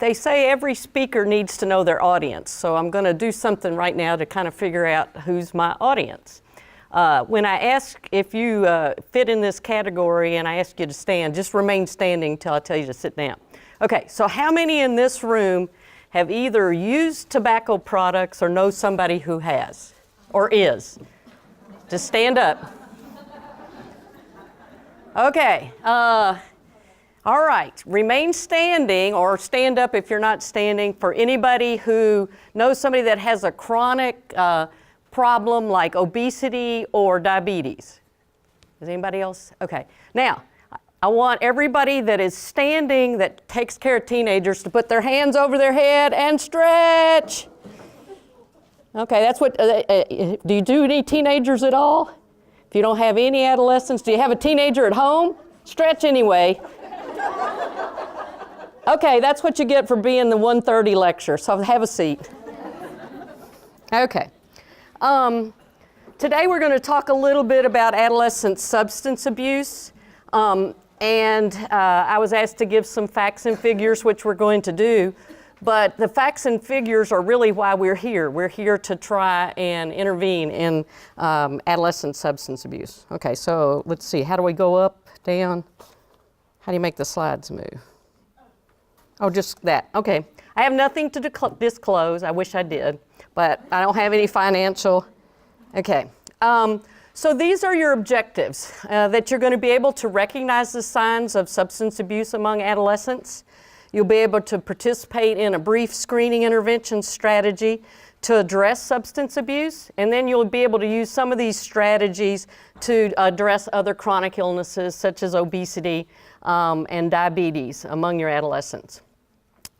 they say every speaker needs to know their audience, so I'm going to do something right now to kind of figure out who's my audience. When I ask if you fit in this category and I ask you to stand, just remain standing until I tell you to sit down. Okay, so how many in this room have either used tobacco products or know somebody who has or is? Just stand up. Okay. All right, remain standing or stand up if you're not standing for anybody who knows somebody that has a chronic problem like obesity or diabetes. Is anybody else? Okay. Now, I want everybody that is standing that takes care of teenagers to put their hands over their head and stretch. Okay, that's what, do you do any teenagers at all? If you don't have any adolescents, do you have a teenager at home? Stretch anyway. Okay, that's what you get for being the 1:30 lecture, so have a seat. Okay. Today we're going to talk a little bit about adolescent substance abuse, and I was asked to give some facts and figures, which we're going to do, but the facts and figures are really why we're here. We're here to try and intervene in adolescent substance abuse. Okay, so let's see, how do we go up, down? How do you make the slides move? Oh, just that. Okay. I have nothing to disclose. I wish I did, but I don't have any financial. Okay. So these are your objectives, that you're going to be able to recognize the signs of substance abuse among adolescents. You'll be able to participate in a brief screening intervention strategy to address substance abuse, and then you'll be able to use some of these strategies to address other chronic illnesses such as obesity and diabetes among your adolescents.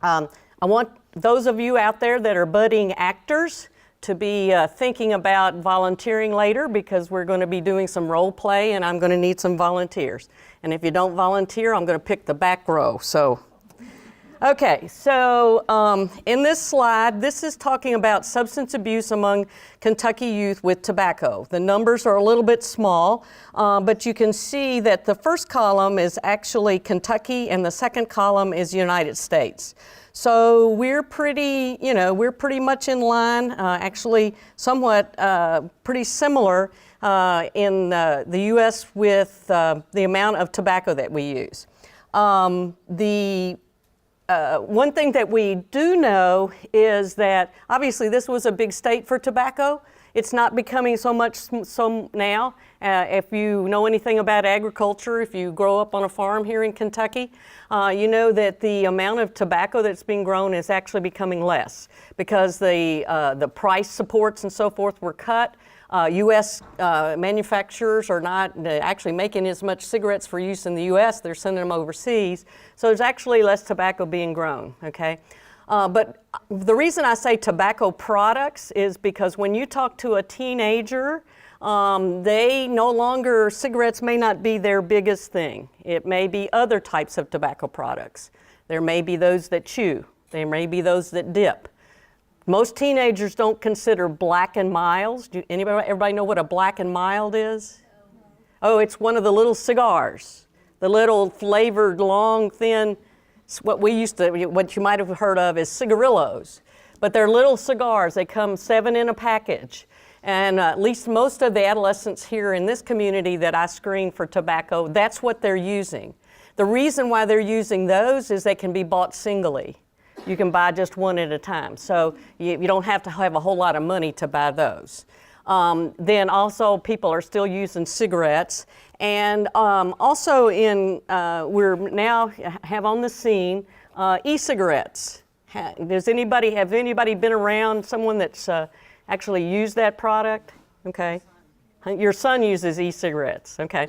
I want those of you out there that are budding actors to be thinking about volunteering later, because we're going to be doing some role play and I'm going to need some volunteers. And if you don't volunteer, I'm going to pick the back row. Okay, so in this slide, this is talking about substance abuse among Kentucky youth with tobacco. The numbers are a little bit small, but you can see that the first column is actually Kentucky and the second column is United States. So we're pretty, we're pretty much in line, actually somewhat pretty similar in the U.S. with the amount of tobacco that we use. One thing that we do know is that obviously this was a big state for tobacco. It's not becoming so much so now. If you know anything about agriculture, if you grow up on a farm here in Kentucky, you know that the amount of tobacco that's being grown is actually becoming less because the price supports and so forth were cut. U.S. manufacturers are not actually making as much cigarettes for use in the U.S. They're sending them overseas. So there's actually less tobacco being grown, okay? But the reason I say tobacco products is because when you talk to a teenager, they no longer, cigarettes may not be their biggest thing. It may be other types of tobacco products. There may be those that chew. There may be those that dip. Most teenagers don't consider Black and Milds. Everybody know what a Black and Mild is? Oh, it's one of the little cigars, the little flavored, long, thin, what you might have heard of as cigarillos. But they're little cigars. They come 7 in a package. And at least most of the adolescents here in this community that I screen for tobacco, that's what they're using. The reason why they're using those is they can be bought singly. You can buy just one at a time. So you don't have to have a whole lot of money to buy those. Then also people are still using cigarettes. And also we're now have on the scene e-cigarettes. Have anybody been around someone that's actually used that product? Okay. Your son uses e-cigarettes, okay.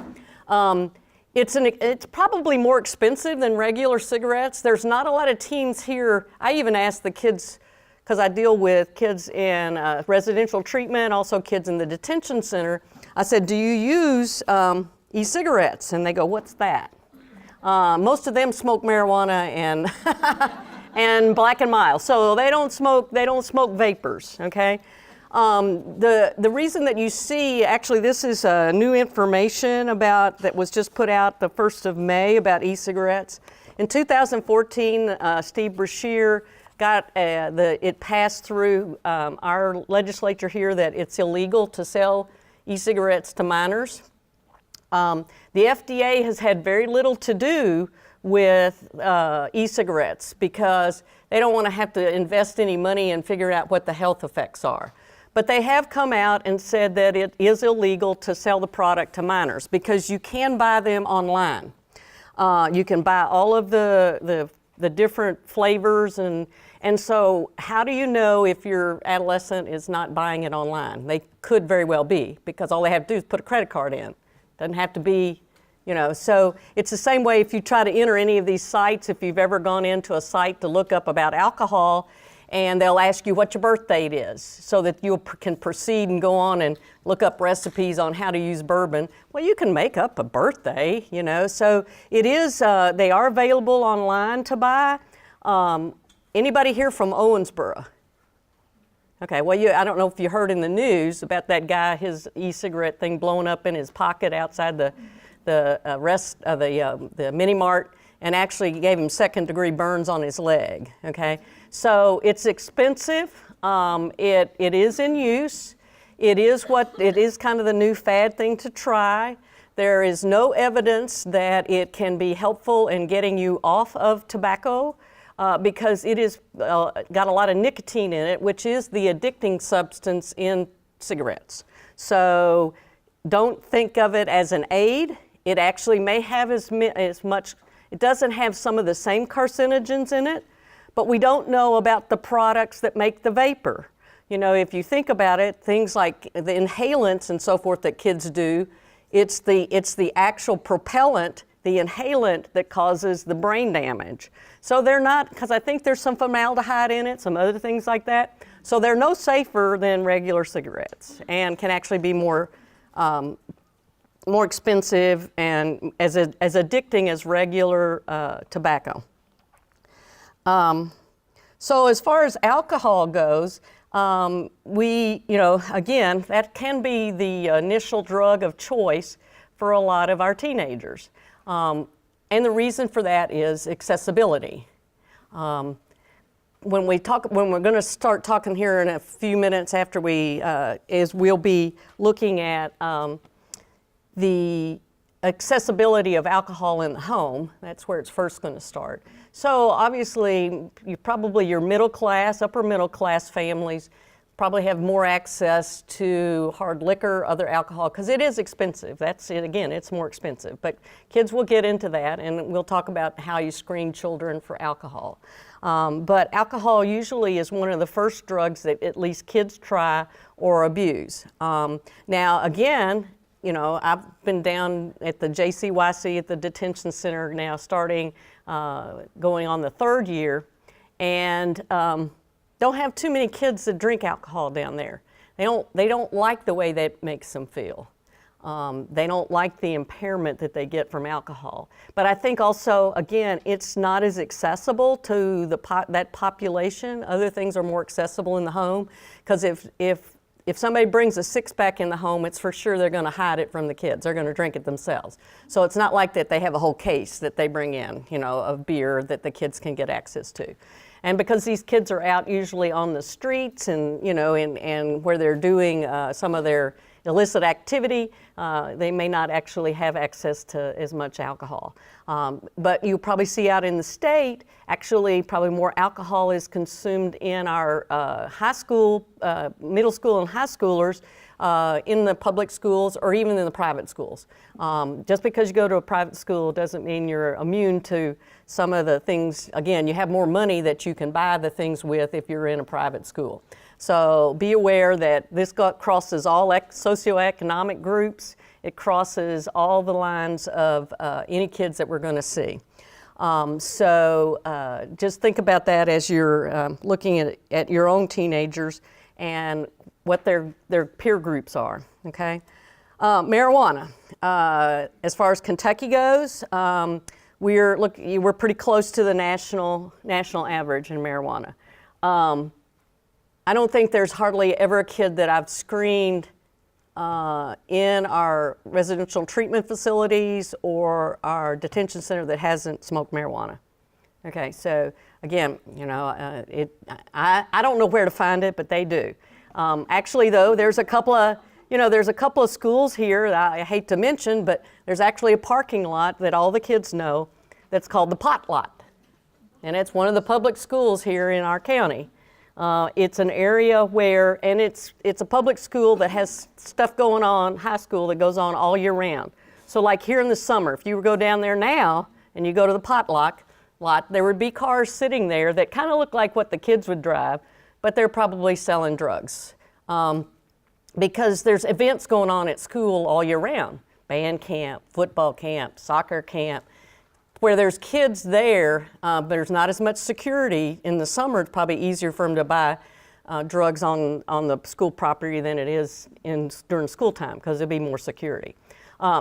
It's probably more expensive than regular cigarettes. There's not a lot of teens here. I even asked the kids, because I deal with kids in residential treatment, also kids in the detention center. I said, do you use e-cigarettes? And they go, what's that? Most of them smoke marijuana and and Black and Mild. So they don't smoke vapors, okay? The reason that you see, actually this is new information that was just put out the 1st of May about e-cigarettes, In 2014, Steve Brashear got it passed through our legislature here that it's illegal to sell e-cigarettes to minors. The FDA has had very little to do with e-cigarettes because they don't want to have to invest any money and figure out what the health effects are. But they have come out and said that it is illegal to sell the product to minors because you can buy them online. You can buy all of the different flavors, and so how do you know if your adolescent is not buying it online? They could very well be, because all they have to do is put a credit card in. Doesn't have to be, you know, so it's the same way if you try to enter any of these sites, if you've ever gone into a site to look up about alcohol, and they'll ask you what your birth date is so that you can proceed and go on and look up recipes on how to use bourbon. Well, you can make up a birthday, you know, so it is, they are available online to buy. Anybody here from Owensboro? Okay, well, I don't know if you heard in the news about that guy, his e-cigarette thing blowing up in his pocket outside the mini mart, and actually gave him second-degree burns on his leg, okay? So it's expensive, it is in use, it is kind of the new fad thing to try. There is no evidence that it can be helpful in getting you off of tobacco because it is got a lot of nicotine in it, which is the addicting substance in cigarettes. So don't think of it as an aid. It actually may have as much, it doesn't have some of the same carcinogens in it, but we don't know about the products that make the vapor. You know, if you think about it, things like the inhalants and so forth that kids do, it's the actual propellant, the inhalant, that causes the brain damage. So they're not, because I think there's some formaldehyde in it, some other things like that. So they're no safer than regular cigarettes and can actually be more expensive and as addicting as regular tobacco. So as far as alcohol goes, again, that can be the initial drug of choice for a lot of our teenagers. And the reason for that is accessibility. When we're going to start talking here in a few minutes after we'll be looking at the accessibility of alcohol in the home. That's where it's first going to start. So obviously, your middle class, upper middle class families probably have more access to hard liquor, other alcohol, because it is expensive. That's it, again, it's more expensive. But kids will get into that, and we'll talk about how you screen children for alcohol. But alcohol usually is one of the first drugs that at least kids try or abuse. Now, again, you know, I've been down at the JCYC at the detention center now starting, going on the third year, and don't have too many kids that drink alcohol down there. They don't like the way that makes them feel. They don't like the impairment that they get from alcohol. But I think also, again, it's not as accessible to that population. Other things are more accessible in the home, because if somebody brings a six-pack in the home, it's for sure they're going to hide it from the kids. They're going to drink it themselves. So it's not like that they have a whole case that they bring in, you know, of beer that the kids can get access to. And because these kids are out usually on the streets and, you know, and where they're doing some of their illicit activity, they may not actually have access to as much alcohol. But you probably see out in the state, actually probably more alcohol is consumed in our high school, middle school and high schoolers in the public schools or even in the private schools. Just because you go to a private school doesn't mean you're immune to some of the things. Again, you have more money that you can buy the things with if you're in a private school. So be aware that this crosses all socioeconomic groups. It crosses all the lines of any kids that we're going to see. So just think about that as you're looking at your own teenagers and what their peer groups are, okay? Marijuana. As far as Kentucky goes, we're pretty close to the national average in marijuana. I don't think there's hardly ever a kid that I've screened in our residential treatment facilities or our detention center that hasn't smoked marijuana. Okay, so again, I don't know where to find it, but they do. Actually, though, there's a couple of schools here that I hate to mention, but there's actually a parking lot that all the kids know that's called the Pot Lot, and it's one of the public schools here in our county. It's an area where, and it's a public school that has stuff going on, high school that goes on all year round. So like here in the summer, if you go down there now and you go to the Pot Lot, there would be cars sitting there that kind of look like what the kids would drive, but they're probably selling drugs. Because there's events going on at school all year round. Band camp, football camp, soccer camp, where there's kids there, but there's not as much security. In the summer, it's probably easier for them to buy drugs on the school property than it is during school time, because there'll be more security.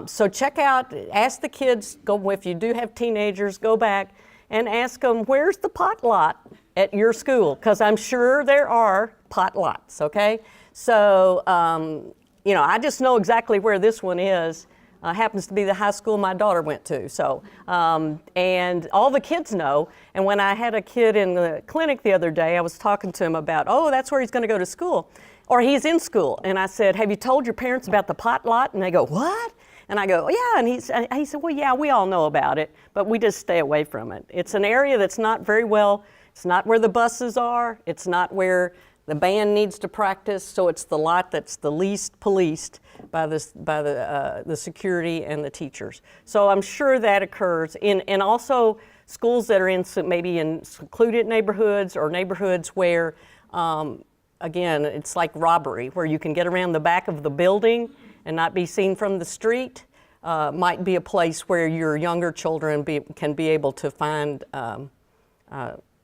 So check out, ask the kids, if you do have teenagers, go back and ask them, where's the pot lot at your school? Because I'm sure there are pot lots, okay? So, I just know exactly where this one is. Happens to be the high school my daughter went to. So, and all the kids know. And when I had a kid in the clinic the other day, I was talking to him about, that's where he's going to go to school, or he's in school. And I said, have you told your parents about the pot lot? And they go, what? And I go, yeah. And he said, well, yeah, we all know about it, but we just stay away from it. It's an area that's not very well, it's not where the buses are, it's not where the band needs to practice, so it's the lot that's the least policed by the security and the teachers. So I'm sure that occurs and also schools that are maybe in secluded neighborhoods or neighborhoods where, again, it's like robbery, where you can get around the back of the building and not be seen from the street. Might be a place where your younger children can be able to find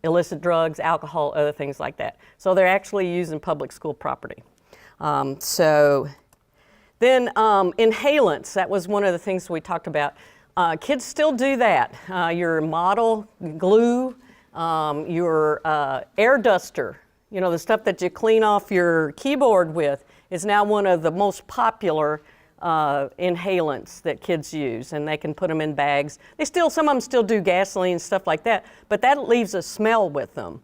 illicit drugs, alcohol, other things like that. So they're actually using public school property. So then inhalants, that was one of the things we talked about. Kids still do that. Your model glue, your air duster, the stuff that you clean off your keyboard with, is now one of the most popular inhalants that kids use, and they can put them in bags. Some of them still do gasoline and stuff like that, but that leaves a smell with them,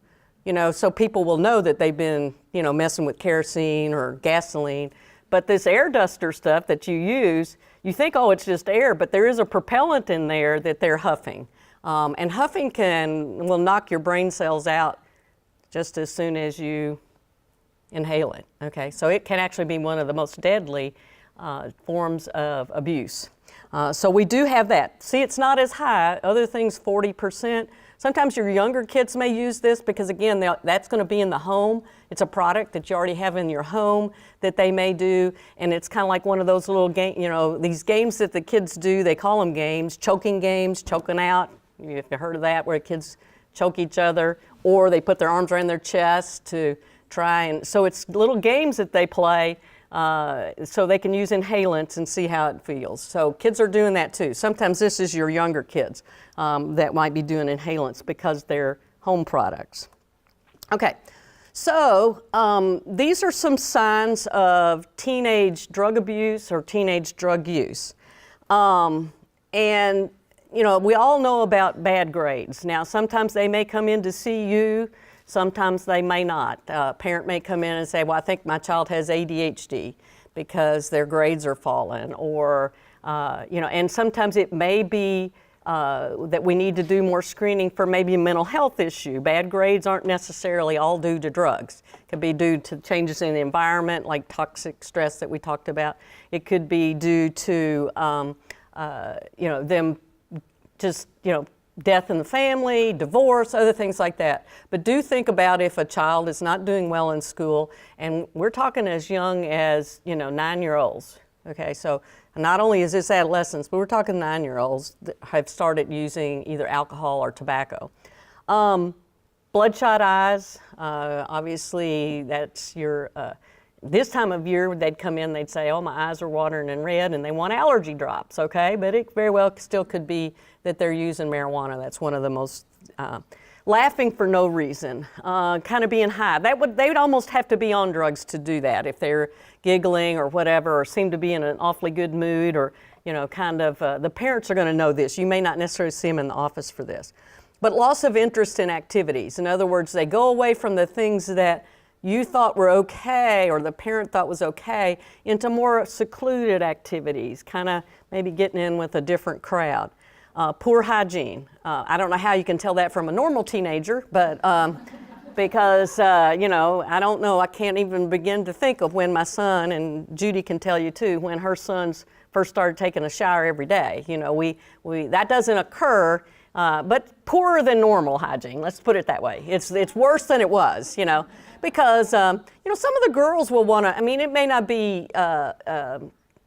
so people will know that they've been, messing with kerosene or gasoline. But this air duster stuff that you use, you think, it's just air, but there is a propellant in there that they're huffing. And huffing will knock your brain cells out just as soon as you inhale it, okay? So it can actually be one of the most deadly forms of abuse. So we do have that. See, it's not as high. Other things, 40%. Sometimes your younger kids may use this because, again, that's going to be in the home. It's a product that you already have in your home that they may do, and it's kind of like one of those little these games that the kids do. They call them games, choking out. You've heard of that, where kids choke each other, or they put their arms around their chest to try and. So it's little games that they play. So they can use inhalants and see how it feels. So kids are doing that too. Sometimes this is your younger kids that might be doing inhalants because they're home products. Okay, so these are some signs of teenage drug abuse or teenage drug use. And we all know about bad grades. Now sometimes they may come in to see you. Sometimes they may not. A parent may come in and say, well, I think my child has ADHD because their grades are falling, or, and sometimes it may be that we need to do more screening for maybe a mental health issue. Bad grades aren't necessarily all due to drugs. It could be due to changes in the environment, like toxic stress that we talked about. It could be due to, them just, death in the family, divorce, other things like that. But do think about if a child is not doing well in school, and we're talking as young as, 9-year-olds. Okay, so not only is this adolescents, but we're talking 9-year-olds that have started using either alcohol or tobacco. Bloodshot eyes, obviously that's your, this time of year they'd come in, they'd say, my eyes are watering and red, and they want allergy drops, okay? But it very well still could be that they're using marijuana. That's one of the most, laughing for no reason, kind of being high. They would almost have to be on drugs to do that if they're giggling or whatever, or seem to be in an awfully good mood, or, the parents are gonna know this. You may not necessarily see them in the office for this. But loss of interest in activities. In other words, they go away from the things that you thought were okay or the parent thought was okay into more secluded activities, kind of maybe getting in with a different crowd. Poor hygiene. I don't know how you can tell that from a normal teenager, but because, you know, I don't know, I can't even begin to think of when my son, and Judy can tell you too, when her sons first started taking a shower every day. You know, that doesn't occur, but poorer than normal hygiene, let's put it that way. It's worse than it was, you know, because, you know, some of the girls will want to, I mean, it may not be,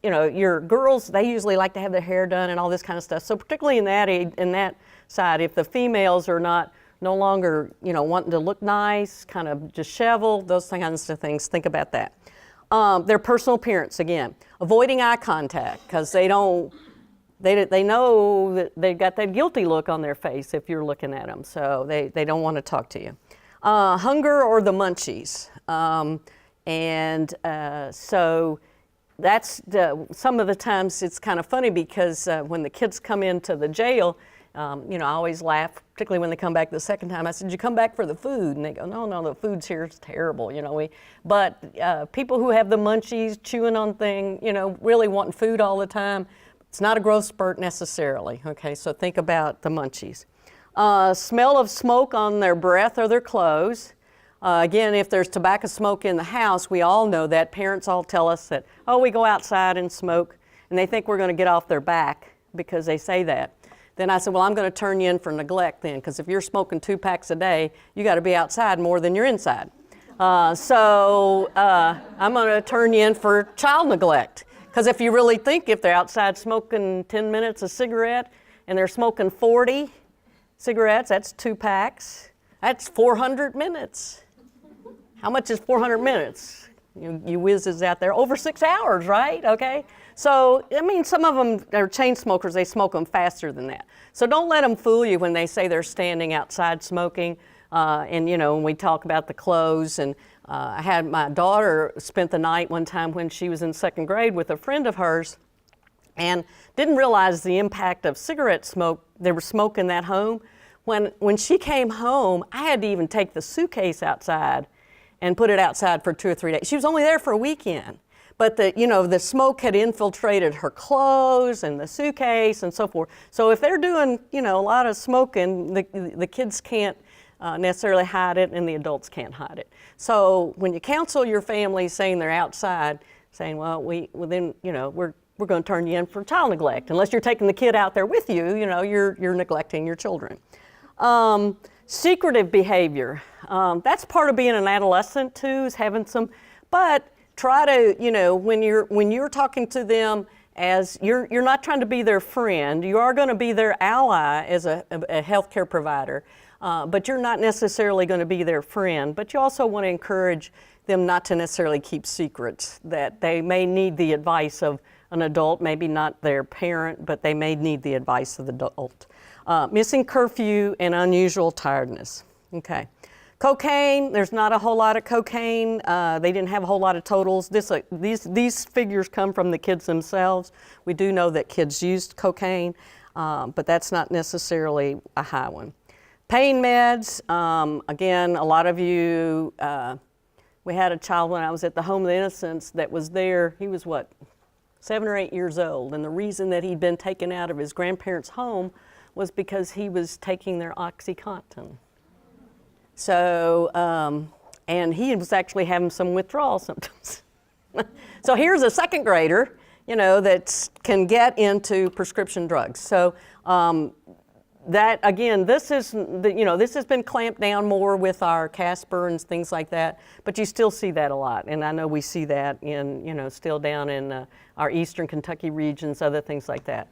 you know, your girls, they usually like to have their hair done and all this kind of stuff. So particularly in that side, if the females are no longer, you know, wanting to look nice, kind of disheveled, those kinds of things, think about that. Their personal appearance, again, avoiding eye contact, because they know that they've got that guilty look on their face if you're looking at them, so they don't want to talk to you. Hunger or the munchies, so that's some of the times it's kind of funny because when the kids come into the jail, you know, I always laugh, particularly when they come back the second time. I said, "Did you come back for the food?" And they go, no, the food's here is terrible, you know. But people who have the munchies, chewing on things, you know, really wanting food all the time, it's not a growth spurt necessarily, okay? So think about the munchies. Smell of smoke on their breath or their clothes. Again, if there's tobacco smoke in the house, we all know that. Parents all tell us that, oh, we go outside and smoke, and they think we're going to get off their back because they say that. Then I said, well, I'm going to turn you in for neglect then, because if you're smoking 2 packs a day, you got to be outside more than you're inside. So I'm going to turn you in for child neglect, because if you really think if they're outside smoking 10 minutes a cigarette and they're smoking 40 cigarettes, that's 2 packs. That's 400 minutes. How much is 400 minutes? You whizzes out there, over 6 hours, right? Okay. So, I mean, some of them are chain smokers, they smoke them faster than that. So don't let them fool you when they say they're standing outside smoking. And, you know, when we talk about the clothes, and I had my daughter spent the night one time when she was in 2nd grade with a friend of hers and didn't realize the impact of cigarette smoke. They were smoking that home. When she came home, I had to even take the suitcase outside and put it outside for 2 or 3 days. She was only there for a weekend. But the smoke had infiltrated her clothes and the suitcase and so forth. So if they're doing, you know, a lot of smoking, the kids can't necessarily hide it, and the adults can't hide it. So when you counsel your family saying they're outside, saying, well, then, you know, we're going to turn you in for child neglect. Unless you're taking the kid out there with you, you know, you're neglecting your children. Secretive behavior. That's part of being an adolescent too, is having some, but try to, you know, when you're talking to them as you're not trying to be their friend, you are going to be their ally as a healthcare provider, but you're not necessarily going to be their friend. But you also want to encourage them not to necessarily keep secrets, that they may need the advice of an adult, maybe not their parent, but they may need the advice of the adult. Missing curfew and unusual tiredness. Okay. Cocaine, there's not a whole lot of cocaine. They didn't have a whole lot of totals. These figures come from the kids themselves. We do know that kids used cocaine, but that's not necessarily a high one. Pain meds, again, a lot of you, we had a child when I was at the Home of the Innocents that was there. He was 7 or 8 years old, and the reason that he'd been taken out of his grandparents' home was because he was taking their OxyContin. So, and he was actually having some withdrawal symptoms. So here's a 2nd grader, you know, that can get into prescription drugs. So that, again, this has been clamped down more with our Casper and things like that, but you still see that a lot. And I know we see that in, you know, still down in our eastern Kentucky regions, other things like that.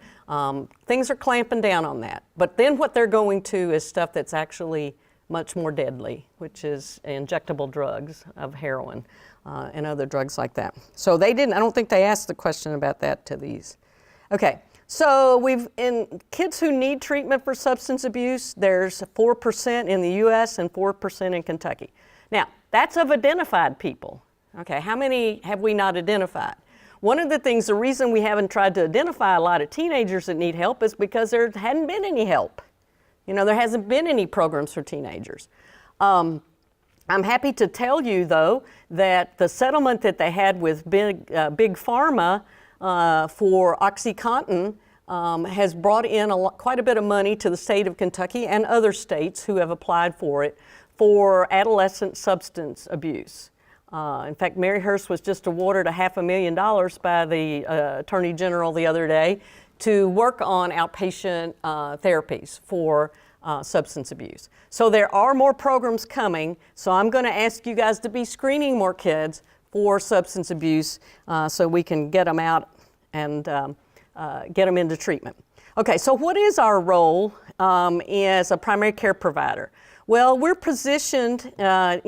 Things are clamping down on that. But then what they're going to is stuff that's actually much more deadly, which is injectable drugs of heroin and other drugs like that. So I don't think they asked the question about that to these. Okay, so in kids who need treatment for substance abuse, there's 4% in the US and 4% in Kentucky. Now, that's of identified people. Okay, how many have we not identified? One of the things, the reason we haven't tried to identify a lot of teenagers that need help is because there hadn't been any help. You know, there hasn't been any programs for teenagers. I'm happy to tell you, though, that the settlement that they had with Big Pharma for OxyContin has brought in quite a bit of money to the state of Kentucky and other states who have applied for it for adolescent substance abuse. In fact, Mary Hurst was just awarded $500,000 by the Attorney General the other day to work on outpatient therapies for substance abuse. So there are more programs coming, so I'm going to ask you guys to be screening more kids for substance abuse so we can get them out and get them into treatment. Okay, so what is our role as a primary care provider? Well, we're positioned, if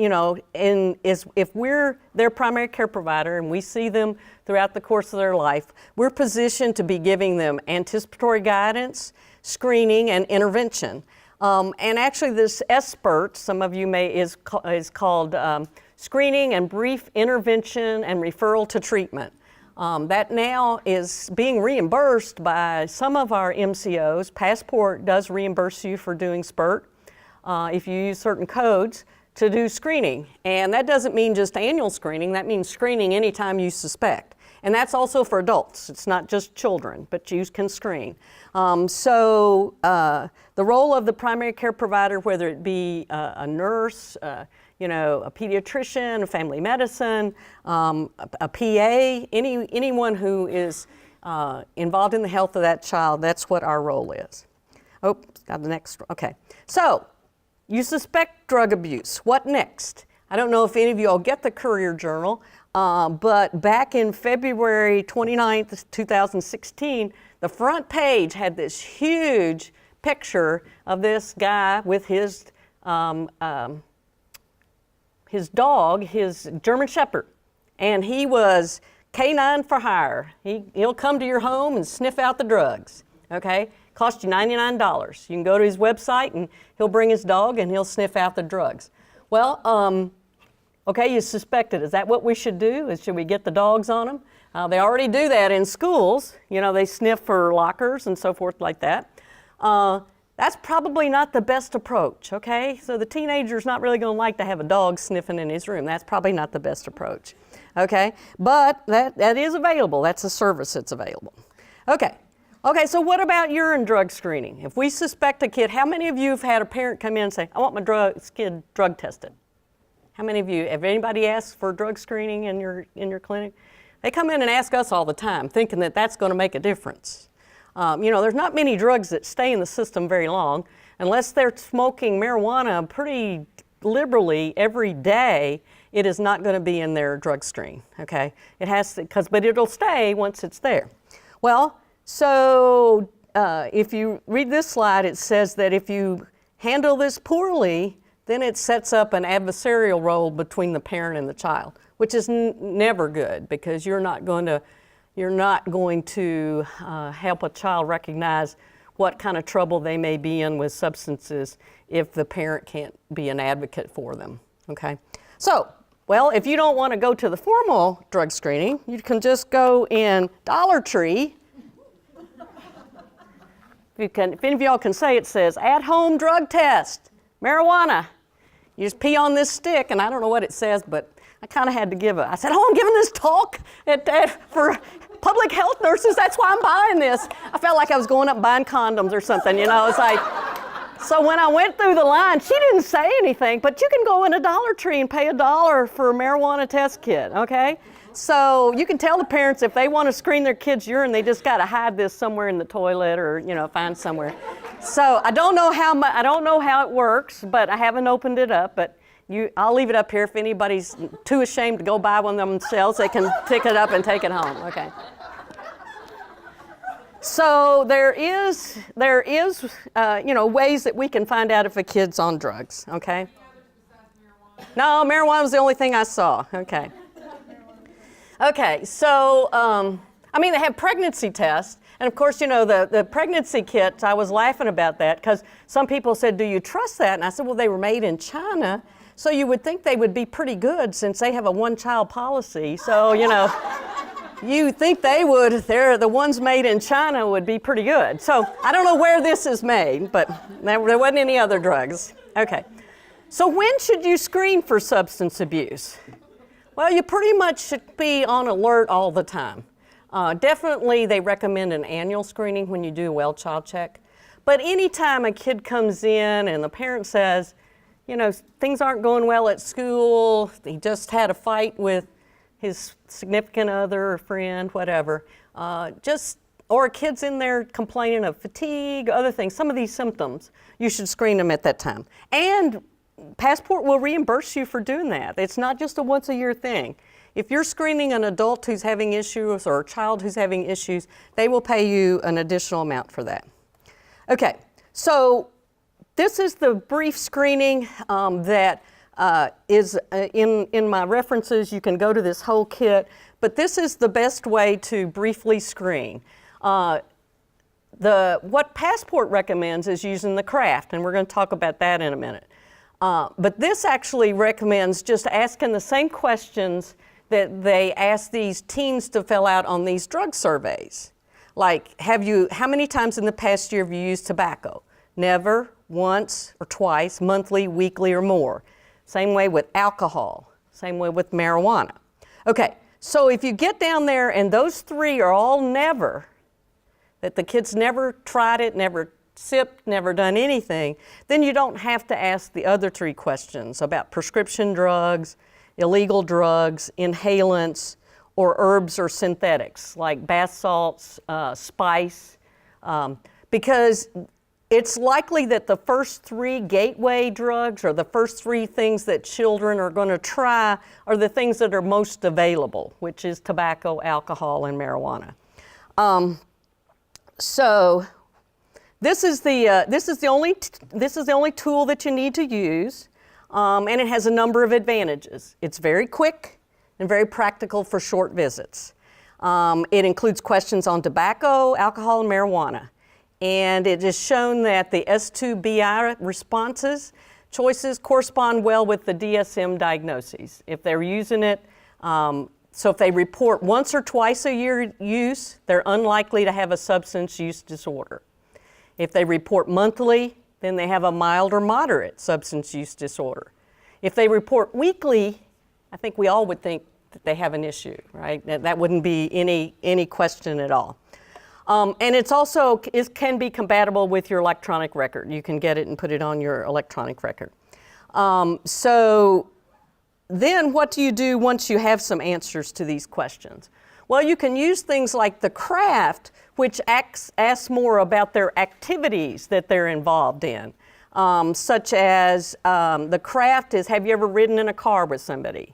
we're their primary care provider and we see them throughout the course of their life, we're positioned to be giving them anticipatory guidance, screening, and intervention. And actually this SBIRT, some of you may, is called Screening and Brief Intervention and Referral to Treatment. That now is being reimbursed by some of our MCOs. Passport does reimburse you for doing SBIRT if you use certain codes to do screening. And that doesn't mean just annual screening, that means screening anytime you suspect. And that's also for adults, it's not just children, but you can screen. The role of the primary care provider, whether it be a nurse, a pediatrician, a family medicine, a PA, anyone who is involved in the health of that child, that's what our role is. Oh, got the next, okay. So, you suspect drug abuse, what next? I don't know if any of you all get the Courier Journal, but back in February 29th, 2016, the front page had this huge picture of this guy with his dog, his German Shepherd, and he was canine for hire. He'll come to your home and sniff out the drugs, okay? Cost you $99. You can go to his website and he'll bring his dog and he'll sniff out the drugs. Well, okay, you suspect it. Is that what we should do? Should we get the dogs on them? They already do that in schools. You know, they sniff for lockers and so forth like that. That's probably not the best approach, okay? So the teenager's not really going to like to have a dog sniffing in his room. That's probably not the best approach, okay? But that is available. That's a service that's available. Okay, so what about urine drug screening? If we suspect a kid, how many of you have had a parent come in and say, I want my kid drug tested? How many of you, have anybody asked for drug screening in your clinic? They come in and ask us all the time, thinking that that's going to make a difference. There's not many drugs that stay in the system very long, unless they're smoking marijuana pretty liberally every day. It is not going to be in their drug screen. Okay, it has to, but it'll stay once it's there. Well, so if you read this slide, it says that if you handle this poorly, then it sets up an adversarial role between the parent and the child, which is never good, because you're not going to help a child recognize what kind of trouble they may be in with substances if the parent can't be an advocate for them, okay? So, well, if you don't want to go to the formal drug screening, you can just go in Dollar Tree. If any of y'all can say, it says, at-home drug test, marijuana. You just pee on this stick, and I don't know what it says, but I kind of had to give I said, I'm giving this talk for public health nurses, that's why I'm buying this. I felt like I was going up buying condoms or something, It's like, so when I went through the line, she didn't say anything, but you can go in a Dollar Tree and pay $1 for a marijuana test kit, okay? So you can tell the parents if they want to screen their kids' urine, they just got to hide this somewhere in the toilet or find somewhere. So I don't know how it works, but I haven't opened it up. But I'll leave it up here. If anybody's too ashamed to go buy one themselves, they can pick it up and take it home. Okay. So there is ways that we can find out if a kid's on drugs. Okay. No, marijuana was the only thing I saw. Okay. Okay, so, they have pregnancy tests, and of course, the pregnancy kits, I was laughing about that, because some people said, do you trust that? And I said, well, they were made in China, so you would think they would be pretty good since they have a one-child policy, so, You think they would, they're the ones made in China would be pretty good. So I don't know where this is made, but there wasn't any other drugs. Okay. So when should you screen for substance abuse? Well, you pretty much should be on alert all the time. Definitely they recommend an annual screening when you do a well child check. But anytime a kid comes in and the parent says, you know, things aren't going well at school, he just had a fight with his significant other or friend, whatever, or a kid's in there complaining of fatigue, other things, some of these symptoms, you should screen them at that time. And Passport will reimburse you for doing that. It's not just a once a year thing. If you're screening an adult who's having issues or a child who's having issues, they will pay you an additional amount for that. Okay, so this is the brief screening that is in my references. You can go to this whole kit, but this is the best way to briefly screen. What Passport recommends is using the craft, and we're going to talk about that in a minute. But this actually recommends just asking the same questions that they ask these teens to fill out on these drug surveys. Like, how many times in the past year have you used tobacco? Never, once, or twice, monthly, weekly, or more. Same way with alcohol, same way with marijuana. Okay, so if you get down there and those three are all never, that the kid's never tried it, never sipped, never done anything, then you don't have to ask the other three questions about prescription drugs, illegal drugs, inhalants, or herbs or synthetics like bath salts, spice, because it's likely that the first three gateway drugs or the first three things that children are going to try are the things that are most available, which is tobacco, alcohol, and marijuana. So this is the only tool that you need to use, and it has a number of advantages. It's very quick and very practical for short visits. It includes questions on tobacco, alcohol, and marijuana. And it is shown that the S2BI responses choices correspond well with the DSM diagnoses. If they're using it, so if they report once or twice a year use, they're unlikely to have a substance use disorder. If they report monthly, then they have a mild or moderate substance use disorder. If they report weekly, I think we all would think that they have an issue, right? That wouldn't be any question at all. And it can be compatible with your electronic record. You can get it and put it on your electronic record. So then what do you do once you have some answers to these questions? Well, you can use things like the craft, which asks more about their activities that they're involved in, such as the craft is, have you ever ridden in a car with somebody?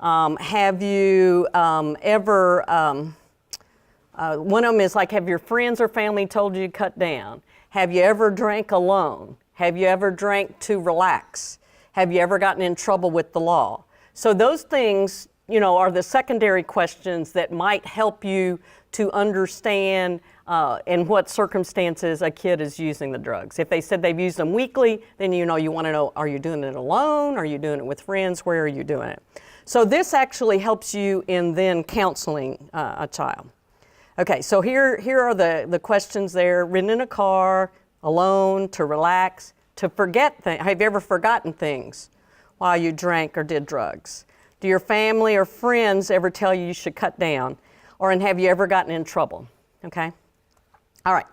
Have you ever, one of them is like, have your friends or family told you to cut down? Have you ever drank alone? Have you ever drank to relax? Have you ever gotten in trouble with the law? So those things, are the secondary questions that might help you to understand in what circumstances a kid is using the drugs. If they said they've used them weekly, then you want to know, are you doing it alone? Are you doing it with friends? Where are you doing it? So this actually helps you in then counseling a child. Okay, so here are the questions there. Ridden in a car, alone, to relax, to forget things. Have you ever forgotten things while you drank or did drugs? Do your family or friends ever tell you should cut down? And have you ever gotten in trouble? Okay? All right.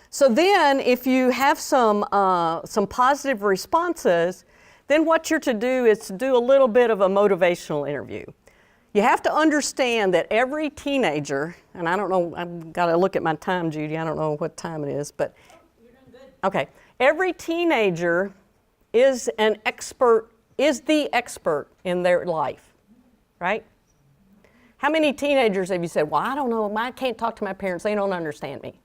So then if you have some positive responses, then what you're to do is to do a little bit of a motivational interview. You have to understand that every teenager, and I don't know, I've got to look at my time, Judy. I don't know what time it is, but. You're doing good. Okay. Every teenager is the expert in their life, right? How many teenagers have you said, well, I don't know, I can't talk to my parents, they don't understand me,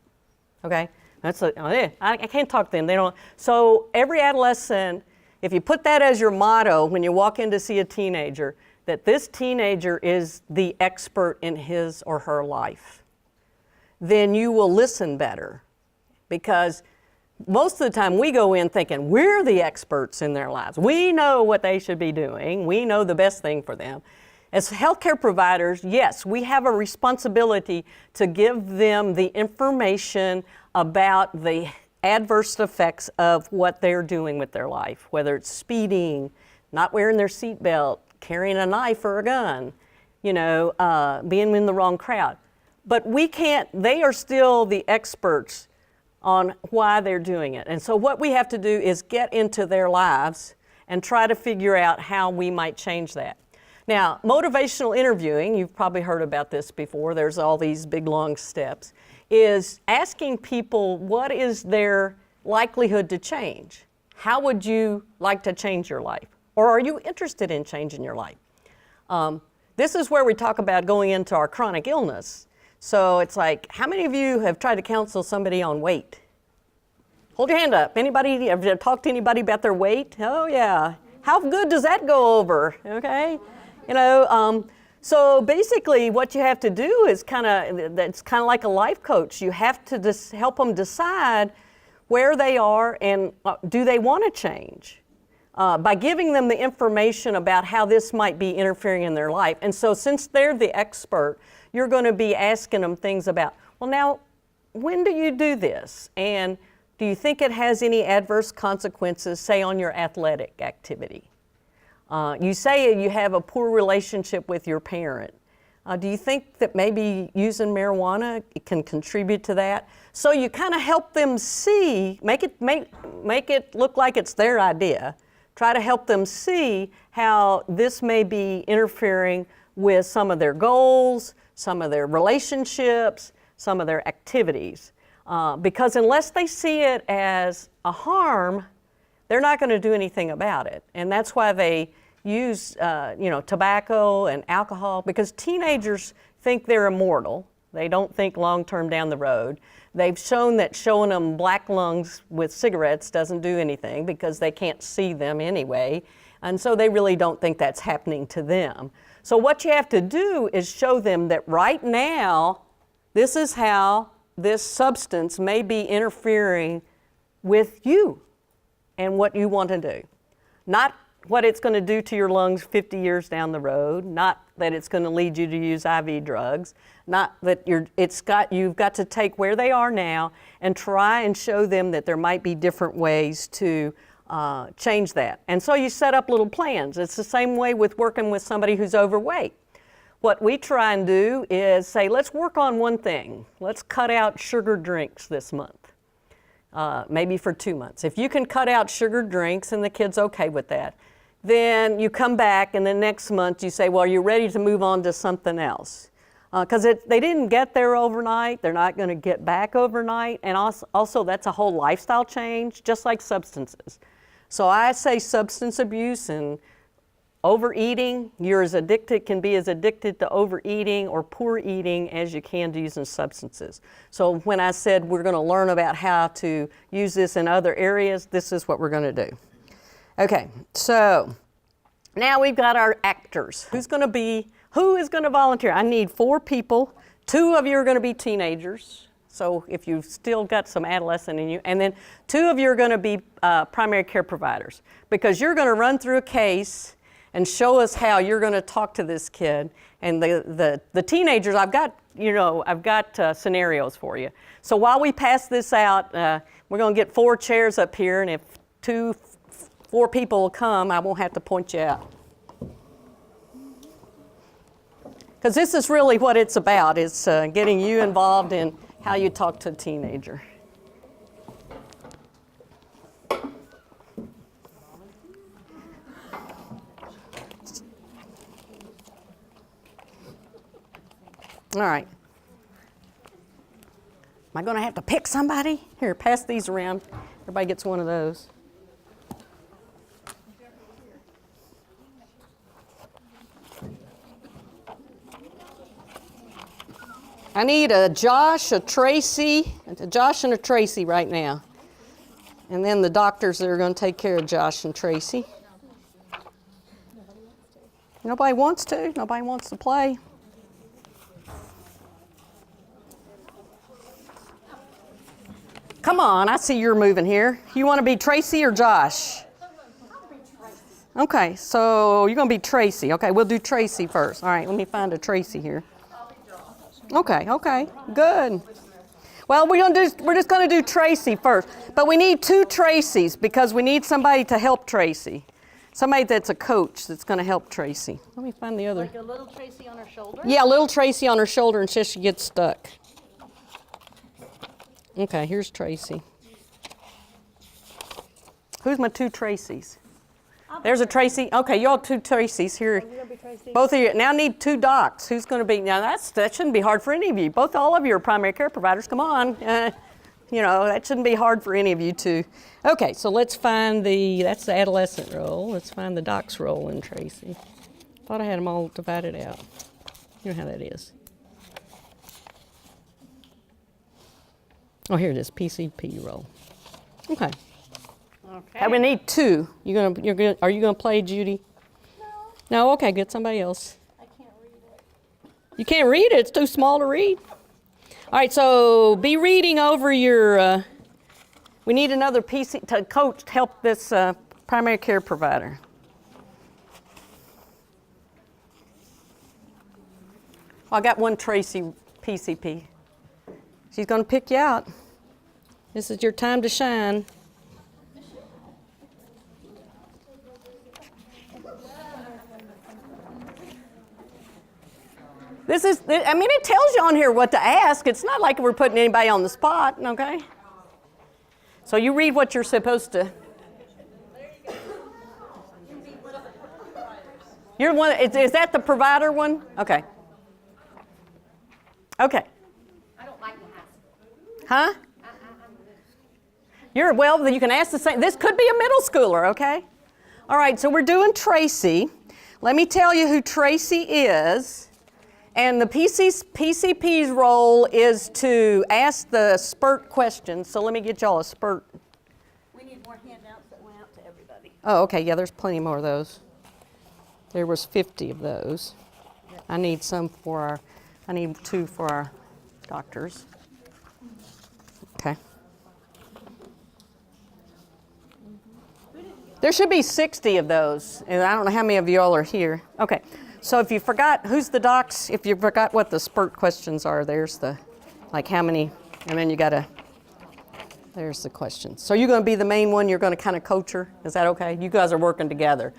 okay? I can't talk to them, they don't. So every adolescent, if you put that as your motto when you walk in to see a teenager, that this teenager is the expert in his or her life, then you will listen better. Because most of the time we go in thinking we're the experts in their lives. We know what they should be doing. We know the best thing for them. As healthcare providers, yes, we have a responsibility to give them the information about the adverse effects of what they're doing with their life, whether it's speeding, not wearing their seatbelt, carrying a knife or a gun, being in the wrong crowd. But we can't, they are still the experts on why they're doing it. And so what we have to do is get into their lives and try to figure out how we might change that. Now, motivational interviewing, you've probably heard about this before, there's all these big long steps, is asking people what is their likelihood to change. How would you like to change your life? Or are you interested in changing your life? This is where we talk about going into our chronic illness. So it's like, how many of you have tried to counsel somebody on weight? Hold your hand up. Anybody, have you talked to anybody about their weight? Oh yeah. How good does that go over? Okay. So basically what you have to do is it's kind of like a life coach. You have to help them decide where they are and do they want to change by giving them the information about how this might be interfering in their life. And so since they're the expert, you're going to be asking them things about, well, now, when do you do this? And do you think it has any adverse consequences, say, on your athletic activity? You say you have a poor relationship with your parent. Do you think that maybe using marijuana can contribute to that? So you kind of help them see, make it look like it's their idea. Try to help them see how this may be interfering with some of their goals, some of their relationships, some of their activities. Because unless they see it as a harm, they're not going to do anything about it. And that's why they use tobacco and alcohol, because teenagers think they're immortal. They don't think long-term down the road. They've shown that showing them black lungs with cigarettes doesn't do anything because they can't see them anyway. And so they really don't think that's happening to them. So what you have to do is show them that right now, this is how this substance may be interfering with you and what you want to do. Not what it's going to do to your lungs 50 years down the road, not that it's going to lead you to use IV drugs, not that you've got to take where they are now and try and show them that there might be different ways to change that. And so you set up little plans. It's the same way with working with somebody who's overweight. What we try and do is say, let's work on one thing. Let's cut out sugar drinks this month, maybe for 2 months. If you can cut out sugar drinks and the kid's okay with that, then you come back and the next month you say, well, you're ready to move on to something else. Because they didn't get there overnight, they're not going to get back overnight, and also that's a whole lifestyle change, just like substances. So I say substance abuse and overeating, can be as addicted to overeating or poor eating as you can to using substances. So when I said we're going to learn about how to use this in other areas, this is what we're going to do. Okay, so now we've got our actors. Who is going to volunteer? I need 4 people. 2 of you are going to be teenagers. So if you've still got some adolescent in you, and then 2 of you are going to be primary care providers, because you're going to run through a case and show us how you're going to talk to this kid. And the teenagers, I've got scenarios for you. So while we pass this out, we're going to get 4 chairs up here, and if 4 people will come, I won't have to point you out. Because this is really what it's about. It's getting you involved in how you talk to a teenager. All right. Am I going to have to pick somebody? Here, pass these around. Everybody gets one of those. I need a Josh, a Tracy, a Josh and a Tracy right now. And then the doctors that are going to take care of Josh and Tracy. Nobody wants to? Nobody wants to play? Come on, I see you're moving here. You want to be Tracy or Josh? Okay, so you're going to be Tracy. Okay, we'll do Tracy first. All right, let me find a Tracy here. Okay, good. Well, we're just going to do Tracy first. But we need 2 Tracys because we need somebody to help Tracy. Somebody that's a coach that's going to help Tracy. Let me find the other. Like a little Tracy on her shoulder? Yeah, a little Tracy on her shoulder until she gets stuck. Okay, here's Tracy. Who's my 2 Tracys? There's a Tracy. Okay, y'all 2 Tracys here. You're gonna be Tracy? Both of you. Now I need 2 docs. Who's going to be? Now that shouldn't be hard for any of you. All of you are primary care providers. Come on. You know, that shouldn't be hard for any of you two. Okay, so let's find that's the adolescent role. Let's find the doc's role in Tracy. Thought I had them all divided out. You know how that is. Oh, here it is, PCP role. Okay. Okay. We need 2. Are you gonna play Judy? No. No. Okay, get somebody else. I can't read it. You can't read it. It's too small to read. All right. So be reading over your. We need another coach to help this primary care provider. I got one Tracy PCP. She's gonna pick you out. This is your time to shine. It tells you on here what to ask. It's not like we're putting anybody on the spot, okay? So you read what you're supposed to. You're one. Is that the provider one? Okay. Okay. I don't like to ask. Huh? Then you can ask the same. This could be a middle schooler, okay? All right, so we're doing Tracy. Let me tell you who Tracy is. And the PCP's role is to ask the SPURT questions. So let me get y'all a SPURT. We need more handouts that went out to everybody. Oh, okay, yeah, there's plenty more of those. There was 50 of those. I need 2 for our doctors. Okay. There should be 60 of those, and I don't know how many of y'all are here. Okay. So if you forgot who's the docs, if you forgot what the SPURT questions are, there's how many, and then there's the questions. So you're going to be the main one, you're going to kind of coach her, is that okay? You guys are working together.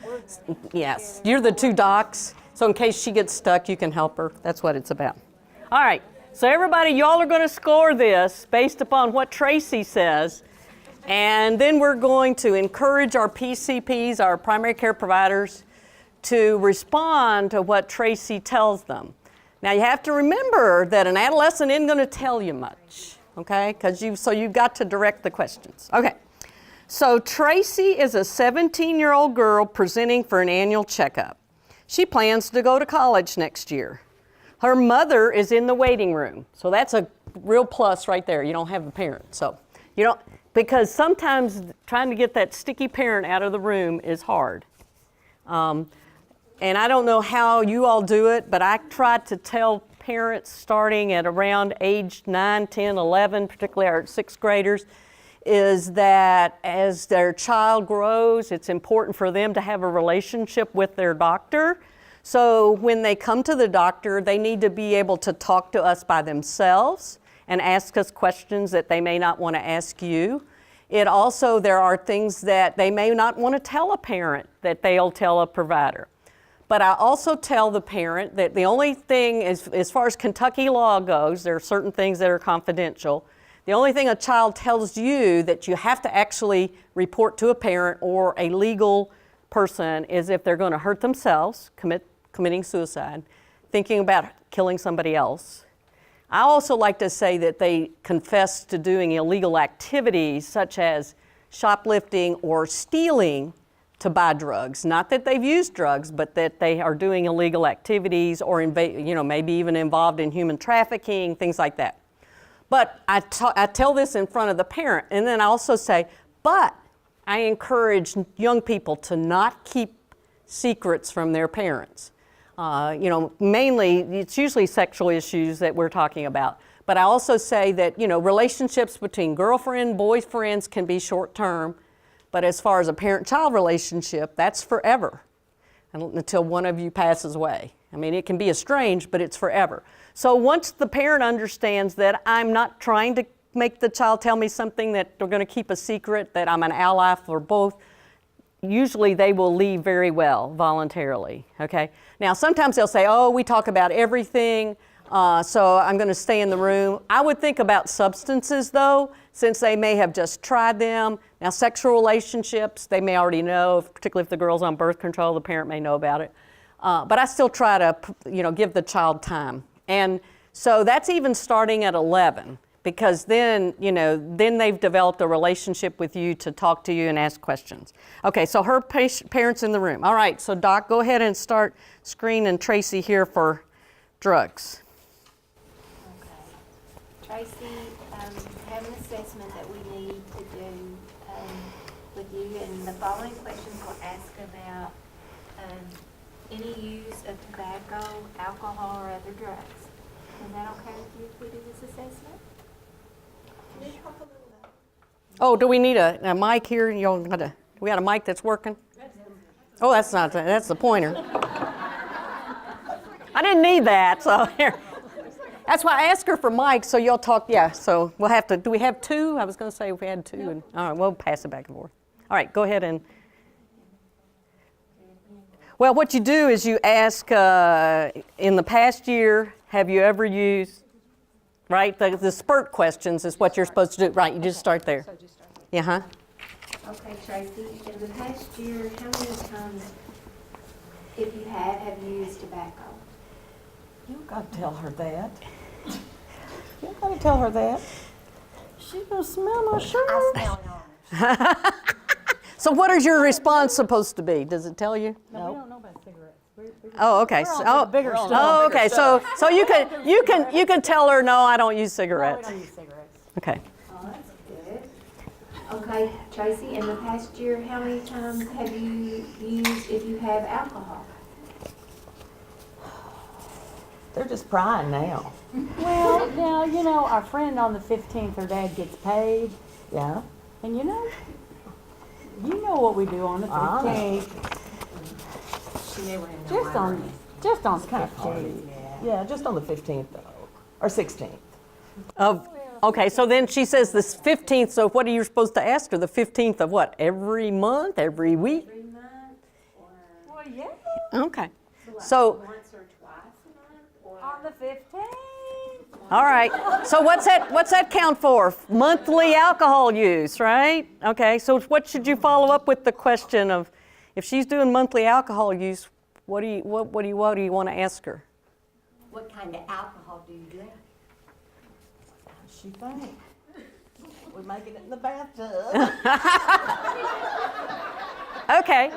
Yes, you're the 2 docs, so in case she gets stuck, you can help her. That's what it's about. All right, so everybody, y'all are going to score this based upon what Tracy says, and then we're going to encourage our PCPs, our primary care providers, to respond to what Tracy tells them. Now you have to remember that an adolescent isn't going to tell you much, okay? So you've got to direct the questions. Okay, so Tracy is a 17-year-old girl presenting for an annual checkup. She plans to go to college next year. Her mother is in the waiting room, so that's a real plus right there. You don't have a parent, so you don't, because sometimes trying to get that sticky parent out of the room is hard. And I don't know how you all do it, but I try to tell parents starting at around age 9, 10, 11, particularly our 6th graders, is that as their child grows, it's important for them to have a relationship with their doctor. So when they come to the doctor, they need to be able to talk to us by themselves and ask us questions that they may not want to ask you. There are things that they may not want to tell a parent that they'll tell a provider. But I also tell the parent that the only thing, as far as Kentucky law goes, there are certain things that are confidential. The only thing a child tells you that you have to actually report to a parent or a legal person is if they're going to hurt themselves, committing suicide, thinking about killing somebody else. I also like to say that they confess to doing illegal activities such as shoplifting or stealing to buy drugs. Not that they've used drugs, but that they are doing illegal activities or maybe even involved in human trafficking, things like that. But I tell this in front of the parent, and then I also say, but I encourage young people to not keep secrets from their parents. Mainly, it's usually sexual issues that we're talking about. But I also say that, relationships between girlfriend, boyfriends can be short-term, But as far as a parent-child relationship, that's forever until one of you passes away. I mean, it can be estranged, but it's forever. So once the parent understands that I'm not trying to make the child tell me something that they're going to keep a secret, that I'm an ally for both, usually they will leave very well voluntarily, okay? Now, sometimes they'll say, oh, we talk about everything, so I'm going to stay in the room. I would think about substances, though, since they may have just tried them. Now, sexual relationships, they may already know, particularly if the girl's on birth control, the parent may know about it. But I still try to, give the child time. And so that's even starting at 11, because then, then they've developed a relationship with you to talk to you and ask questions. Okay, so her parents in the room. All right, so Doc, go ahead and start screening Tracy here for drugs. Okay. Tracy, have an assessment that we need to do with you, and the following questions will ask about any use of tobacco, alcohol, or other drugs. Is that okay with you if we do this assessment? Can you talk a little louder? Oh, do we need a mic here? We got a mic that's working? Oh, that's the pointer. I didn't need that, so here. That's why I asked her for mics, so you'll talk, yeah, so we'll have to, do we have two? I was going to say if we had two. No. And, all right, we'll pass it back and forth. All right, go ahead and. Well, what you do is you ask, in the past year, have you ever used, right? The spurt questions is what you're supposed to do. Right, you just start there. So just start with- Yeah, huh? Okay, Tracy, in the past year, how many times, if you have you used tobacco? You gotta tell her that. You gotta tell her that. She's gonna smell my shirt. I smell it. So what is your response supposed to be? Does it tell you? No, we don't know about cigarettes. Oh, okay. We're on So, to the bigger stuff. oh, okay. So you can tell her no, I don't use No, we cigarettes. don't use cigarettes. Okay. Oh, that's good. Okay, Tracy, in the past year, how many times have you used, if you have alcohol? They're just prying now. Well, now, our friend on the 15th, her dad gets paid, Yeah. and you know what we do on the Ah. 15th. Just on Kind of party. Yeah, just on the 15th though, or 16th. Okay. So then she says the 15th. So what are you supposed to ask her? The 15th of what? Every month? Every week? Every month, or Well, yeah, Okay. So once or twice a month, or? on the 15th. all right. So what's that count for? Monthly alcohol use, right? Okay. So what should you follow up with the question of, if she's doing monthly alcohol use, what do you want to ask her? What kind of alcohol do you drink? She think. We're making it in the bathtub. Okay.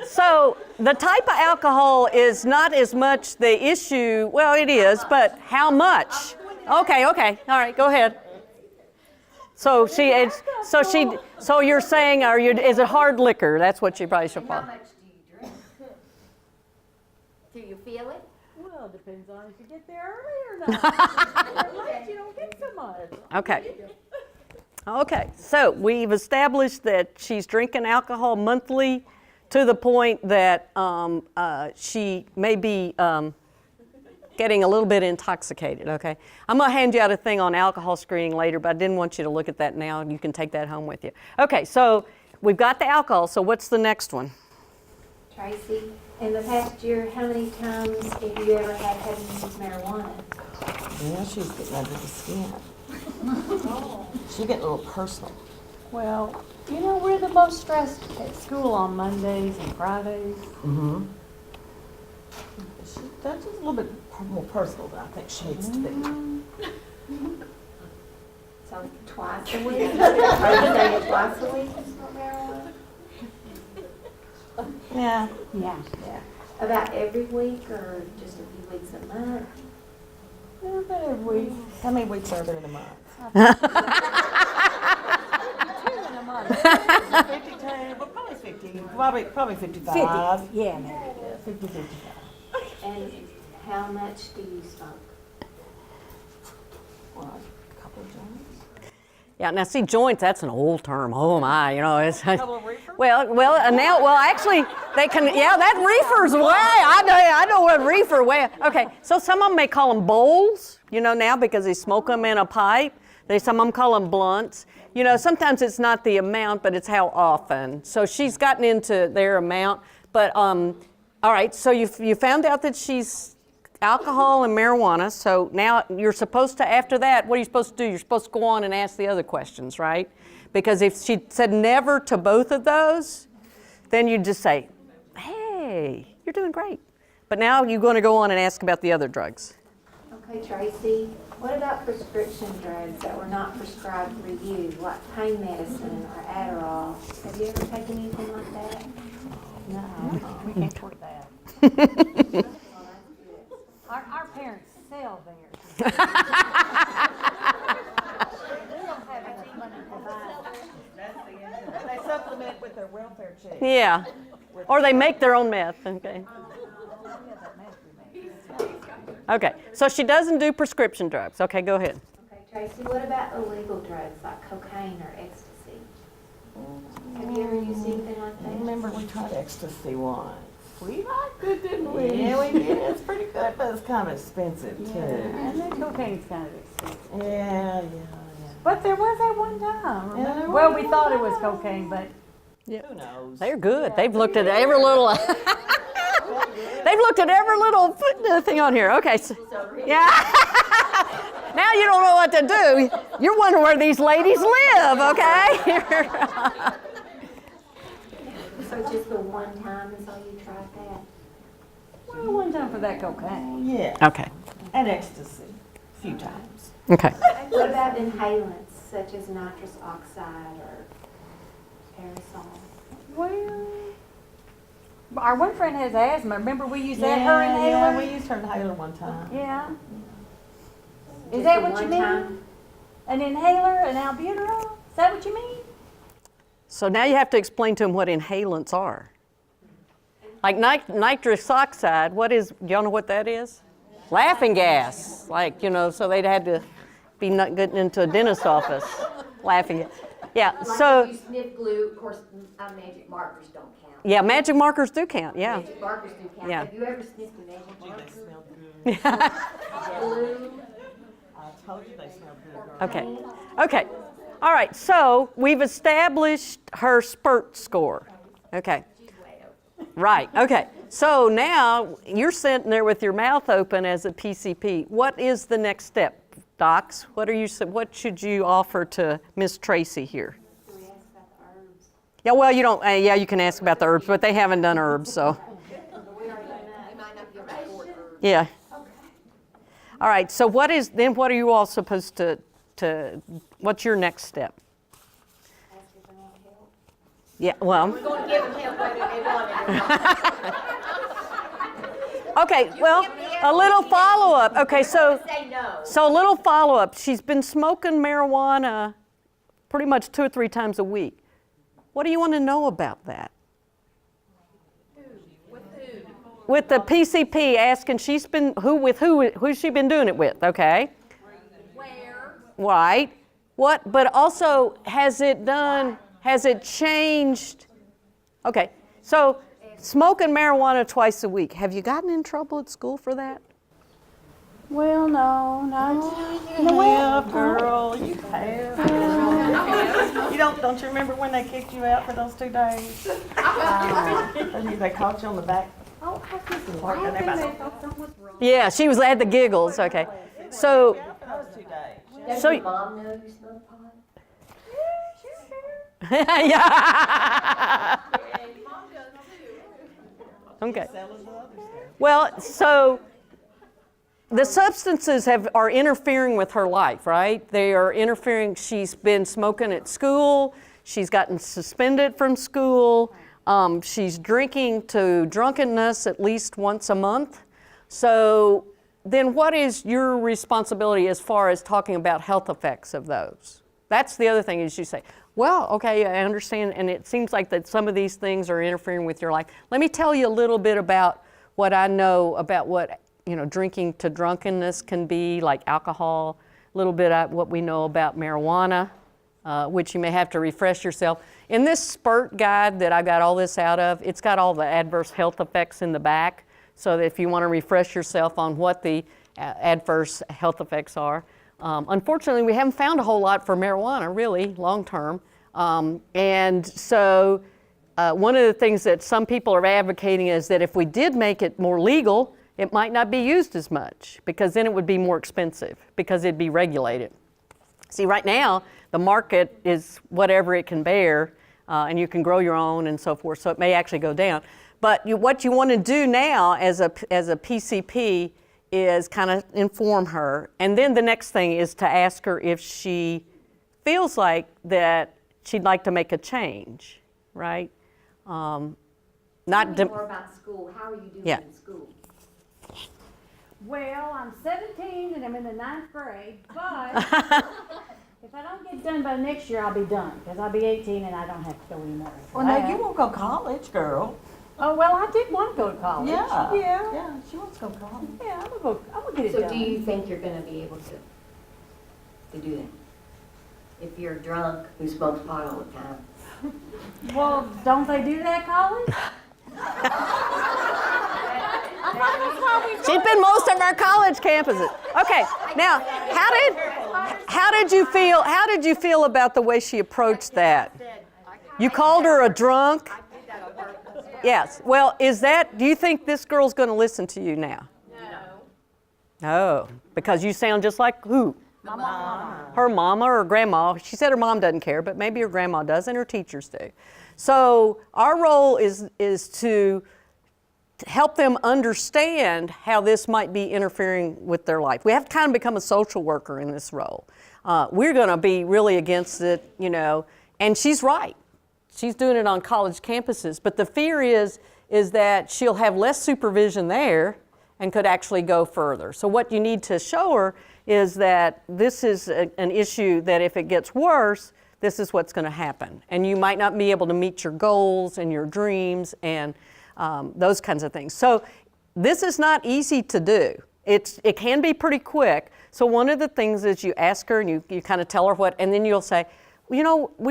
So the type of alcohol is not as much the issue. Well, it is, but how much? Okay. All right, go ahead. So so you're saying, is it hard liquor? That's what you probably should How follow. much do you drink? Do you feel it? Well, it depends on if you get there early or not. If you're late, you don't get so much. Okay, so we've established that she's drinking alcohol monthly to the point that she may be getting a little bit intoxicated, okay? I'm going to hand you out a thing on alcohol screening later, but I didn't want you to look at that now, and you can take that home with you. Okay, so we've got the alcohol, so what's the next one? Tracy, in the past year, how many times, if you ever have you used marijuana? Yeah, she's getting under the skin. She's getting a little personal. Well, we're the most stressed at school on Mondays and Fridays. Mm-hmm. That's just a little bit more personal than I think she needs to be. So twice a week? Are you saying twice a week is not marijuana? Yeah. Yeah. Yeah. About every week or just a few weeks a month? Yeah, about every week. How many weeks are there in a month? 2 in a month. 52, well, probably 50. Probably 55. 50. Yeah, maybe. 50, 55. And how much do you smoke? Well, a couple of joints. Yeah, now see, joints, that's an old term. Oh my, it's. Couple of reefers? Well, actually, they can, yeah, that reefer's way. I know what reefer way. Okay, so some of them may call them bowls, now because they smoke them in a pipe. Some of them call them blunts. Sometimes it's not the amount, but it's how often. So she's gotten into their amount. But, all right, so you found out that she's alcohol and marijuana. So now you're supposed to, after that, what are you supposed to do? You're supposed to go on and ask the other questions, right? Because if she said never to both of those, then you just say, hey, you're doing great. But now you're going to go on and ask about the other drugs. Okay, Tracy, what about prescription drugs that were not prescribed for you, like pain medicine or Adderall? Have you ever taken anything like that? No, we can't afford that. Well, that's good. Our parents sell theirs. We don't have enough money to buy it. They supplement with their welfare check. Yeah. Or they make their own meth. Okay. Okay. So she doesn't do prescription drugs. Okay, go ahead. Okay, Tracy, what about illegal drugs like cocaine or ecstasy? Have you ever used anything like that? Remember we tried ecstasy once. We liked it, didn't we? Yeah, we did. It's pretty good, but it's kind of expensive too. And the cocaine's kind of expensive. Yeah. But there was that one time. Yeah, there Well, was we one thought it was time. cocaine, but Who knows? They're good. They've looked at every little. They've looked at every little thing on here. Okay. Yeah. Now you don't know what to do. You're wondering where these ladies live, okay? So just the one time is all you tried that? well, one time for that cocaine. Yeah. Okay. And ecstasy. A few times. Okay. What about inhalants such as nitrous oxide or aerosol? Well, our one friend has asthma. Remember we used that her Yeah, inhaler? we used her inhaler one time. Yeah. Is Just that the what you one mean? time? An inhaler, an albuterol? Is that what you mean? So now you have to explain to them what inhalants are. Like nitrous oxide, do y'all know what that is? Laughing gas. So they'd had to be not getting into a dentist's office laughing gas. Yeah, Like so, if you sniff glue, of course, magic markers don't count. yeah, magic markers do count, yeah. Magic markers do count. Yeah. Have you ever sniffed a magic marker? They smell good. Glue? I told you they smelled good. girl. Okay. All right, so we've established her spurt score. Okay. Right, okay. So now you're sitting there with your mouth open as a PCP. What is the next step, docs? What should you offer to Miss Tracy here? Do we ask about the herbs? Yeah, well, you don't, you can ask about the herbs, but they haven't done herbs, so, They might not be able to afford her. yeah. All right, so what are you all supposed to what's your next step? Ask if they want help? Yeah, well, We're going to give them help whether they want it or not. okay, well, a little follow-up. Okay, so Say no. a little follow-up. She's been smoking marijuana pretty much 2 or 3 times a week. What do you want to know about that? With the PCP asking who's she been doing it with, okay? Where? Right. What, but also has it changed? Okay, so smoking marijuana twice a week. Have you gotten in trouble at school for that? Well, no, not. You have, girl. You have. Don't you remember when they kicked you out for those 2 days? They caught you on the back. Oh, I just Yeah, she had the giggles, okay. So, Those 2 days. Does So- your mom know you smoke pot? yeah. Okay. Well, so the substances are interfering with her life, right? They are interfering. She's been smoking at school. She's gotten suspended from school. She's drinking to drunkenness at least once a month. So then what is your responsibility as far as talking about health effects of those? That's the other thing is you say, well, okay, I understand, and it seems like that some of these things are interfering with your life. Let me tell you a little bit about what I know about what, drinking to drunkenness can be, like alcohol, a little bit of what we know about marijuana, which you may have to refresh yourself. In this spurt guide that I got all this out of, it's got all the adverse health effects in the back, so that if you want to refresh yourself on what the adverse health effects are. Unfortunately, we haven't found a whole lot for marijuana, really, long term. And so one of the things that some people are advocating is that if we did make it more legal, it might not be used as much, because then it would be more expensive, because it'd be regulated. See, right now, the market is whatever it can bear, and you can grow your own and so forth, so it may actually go down. But what you want to do now as a PCP is kind of inform her. And then the next thing is to ask her if she feels like that she'd like to make a change, right? Tell Not me more about school. How are you doing Yeah. in school? Well, I'm 17 and I'm in the 9th grade, but if I don't get done by next year, I'll be done, because I'll be 18 and I don't have to go anymore. Well, no, you won't go college, girl. Oh, well, I did want to go to college. Yeah. Yeah. Yeah, she wants to go to college. Yeah, I'm gonna get it So done. do you think you're gonna be able to do that? If you're drunk, who smokes pot all the time? Well, don't they do that at college? She's been most of our college campuses. Okay, now how did you feel? How did you feel about the way she approached that? You called her a drunk? Yes. Well, do you think this girl's going to listen to you now? No. Oh, because you sound just like who? My mama. Her mama or grandma. She said her mom doesn't care, but maybe her grandma does and her teachers do. So our role is to help them understand how this might be interfering with their life. We have to kind of become a social worker in this role. We're going to be really against it, and she's right. She's doing it on college campuses, but the fear is that she'll have less supervision there and could actually go further. So what you need to show her is that this is an issue that if it gets worse, this is what's going to happen. And you might not be able to meet your goals and your dreams and those kinds of things. So this is not easy to do. It can be pretty quick. So one of the things is you ask her and you kind of tell her what, and then you'll say, we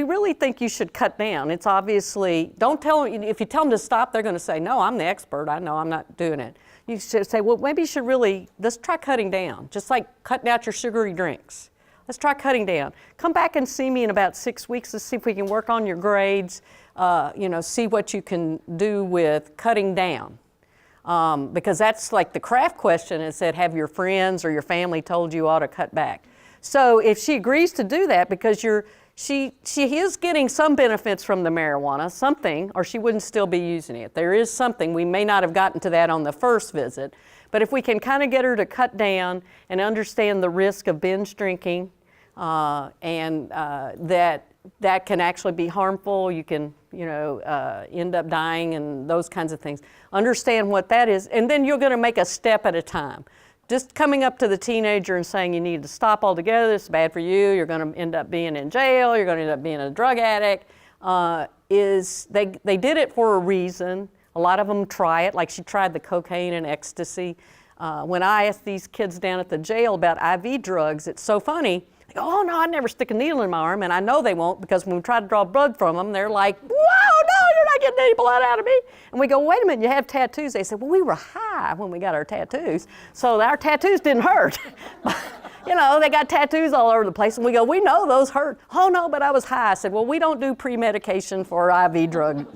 really think you should cut down. It's obviously, don't tell them, if you tell them to stop, they're going to say, no, I'm the expert. I know I'm not doing it. You should say, well, maybe you should let's try cutting down, just like cutting out your sugary drinks. Let's try cutting down. Come back and see me in about 6 weeks to see if we can work on your grades, see what you can do with cutting down. Because that's like the craft question is that have your friends or your family told you ought to cut back. So if she agrees to do that, because she is getting some benefits from the marijuana, something, or she wouldn't still be using it. There is something. We may not have gotten to that on the first visit, but if we can kind of get her to cut down and understand the risk of binge drinking, and that can actually be harmful. You can, end up dying and those kinds of things. Understand what that is, and then you're going to make a step at a time. Just coming up to the teenager and saying you need to stop altogether, this is bad for you, you're going to end up being in jail, you're going to end up being a drug addict, they did it for a reason. A lot of them try it, like she tried the cocaine and ecstasy. When I asked these kids down at the jail about IV drugs, it's so funny. They go, oh no, I'd never stick a needle in my arm, and I know they won't, because when we try to draw blood from them, they're like, whoa, no, you're not getting any blood out of me. And we go, wait a minute, you have tattoos. They said, well, we were high when we got our tattoos, so our tattoos didn't hurt. They got tattoos all over the place, and we go, we know those hurt. Oh no, but I was high. I said, well, we don't do pre-medication for IV drug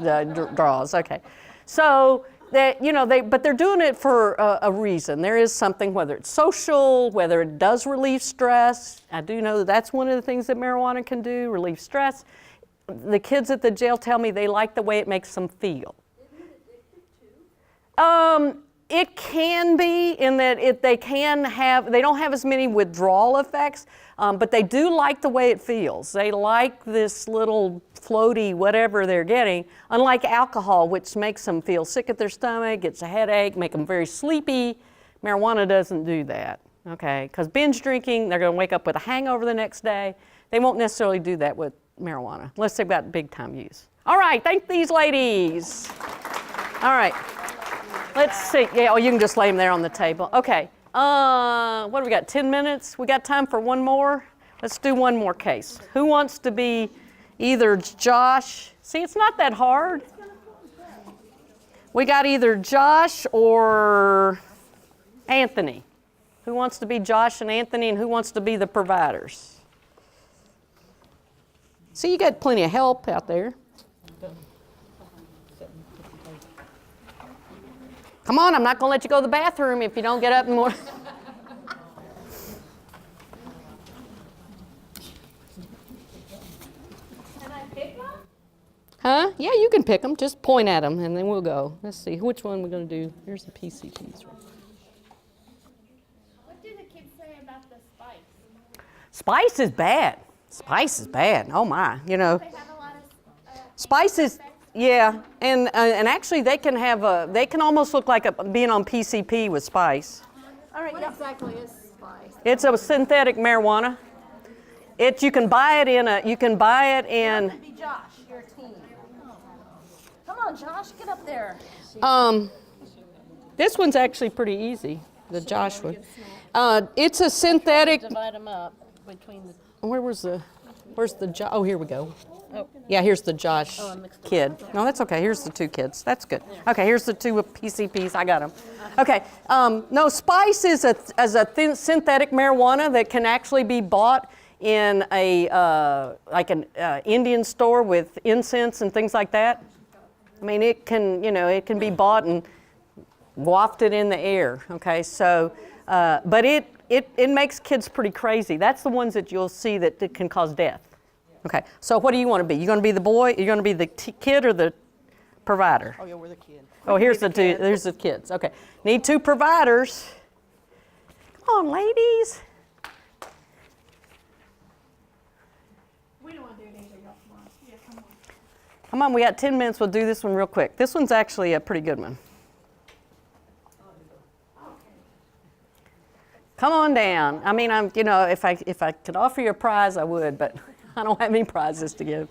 draws. Okay, so but they're doing it for a reason. There is something, whether it's social, whether it does relieve stress. I do know that's one of the things that marijuana can do, relieve stress. The kids at the jail tell me they like the way it makes them feel. Isn't it addictive too? It can be, in that they don't have as many withdrawal effects, but they do like the way it feels. They like this little floaty whatever they're getting, unlike alcohol, which makes them feel sick at their stomach, gets a headache, make them very sleepy. Marijuana doesn't do that, okay? Because binge drinking, they're going to wake up with a hangover the next day. They won't necessarily do that with marijuana, unless they've got big time use. All right, thank these ladies. All right. Let's see. Yeah, you can just lay them there on the table. Okay. What do we got? 10 minutes? We got time for one more? Let's do one more case. Who wants to be either Josh? See, it's not that hard. We got either Josh or Anthony. Who wants to be Josh and Anthony, and who wants to be the providers? See, you got plenty of help out there. Come on, I'm not going to let you go to the bathroom if you don't get up and more. Can I pick one? Huh? Yeah, you can pick them. Just point at them, and then we'll go. Let's see, which one we're going to do. Here's the PCPs. What do the kids say about the spice? Spice is bad. Spice is bad. Oh my, you know. They have a lot of Spice is, yeah, and actually they can almost look like being on PCP with spice. All right, what exactly is spice? It's a synthetic marijuana. You can buy it in. Be Josh, you're a teen. Come on, Josh, get up there. This one's actually pretty easy. The Josh one. It's a synthetic. Divide them up between the. Where's the Josh? Oh, here we go. Yeah, here's the Josh kid. No, that's okay. Here's the two kids. That's good. Okay, here's the two PCPs. I got them. Okay. No, spice is a synthetic marijuana that can actually be bought in an Indian store with incense and things like that. I mean, it can be bought and wafted in the air. Okay, so, but it makes kids pretty crazy. That's the ones that you'll see that can cause death. Okay, so what do you want to be? You going to be the boy? You're going to be the kid or the provider? Oh, yeah, we're the kid. Oh, here's the two. There's the kids. Okay, need two providers. Come on, ladies. We don't want to do it either, y'all. Come on. Yeah, come on. Come on, we got 10 minutes. We'll do this one real quick. This one's actually a pretty good one. Come on down. I mean, if I could offer you a prize, I would, but I don't have any prizes to give.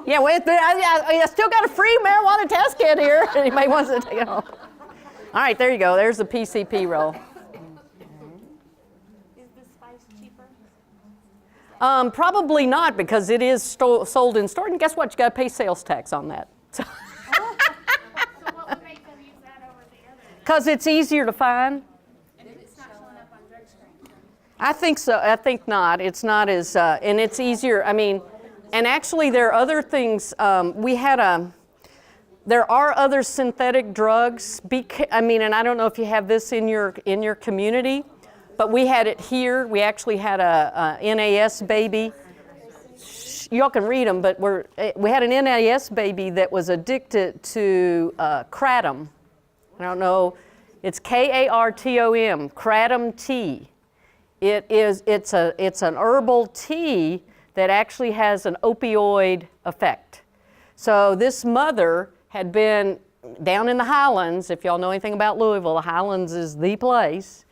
Yeah, wait, I still got a free marijuana test kit here. Anybody wants to take it home? All right, there you go. There's the PCP roll. Is the spice cheaper? Probably not, because it is sold in store. And guess what? You got to pay sales tax on that. So what would make them use that over the other? Because it's easier to find. And it's not showing up on drug screen. I think so. I think not. It's not as, and it's easier. I mean, and actually there are other things. There are other synthetic drugs. And I don't know if you have this in your community, but we had it here. We actually had a NAS baby. Y'all can read them, but we had an NAS baby that was addicted to kratom. I don't know. It's KARTOM, kratom tea. It's an herbal tea that actually has an opioid effect. So this mother had been down in the Highlands. If y'all know anything about Louisville, the Highlands is the place.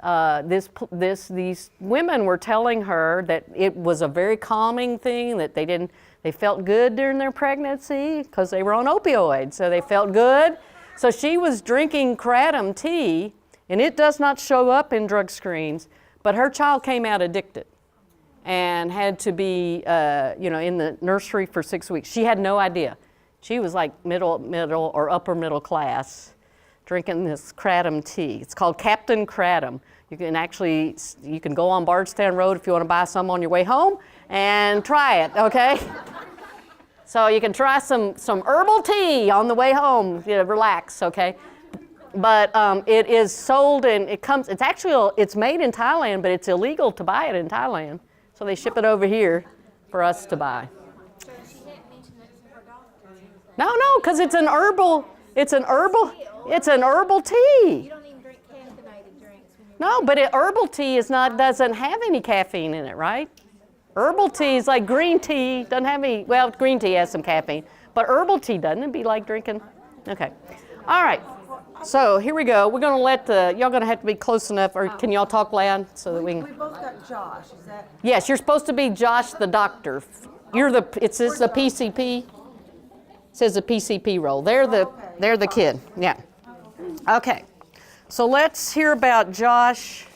These women were telling her that it was a very calming thing, that they felt good during their pregnancy because they were on opioids, so they felt good. So she was drinking kratom tea, and it does not show up in drug screens, but her child came out addicted and had to be in the nursery for 6 weeks. She had no idea. She was like middle or upper middle class, drinking this kratom tea. It's called Captain Kratom. You can go on Bardstown Road if you want to buy some on your way home and try it, okay? So you can try some herbal tea on the way home, relax, okay? But it is sold and it's made in Thailand, but it's illegal to buy it in Thailand. So they ship it over here for us to buy. So she didn't mention that to her doctor. No, because it's an herbal tea. You don't even drink caffeinated drinks when you're No, but herbal tea doesn't have any caffeine in it, right? Herbal tea is like green tea, doesn't have any, well, green tea has some caffeine, but herbal tea doesn't. It'd be like drinking, okay. All right, so here we go. We're gonna y'all gonna have to be close enough, or can y'all talk loud so that we can? We both got Josh, is that? Yes, you're supposed to be Josh the doctor. It says the PCP. It says the PCP role. They're the kid, yeah. Okay, so let's hear about Josh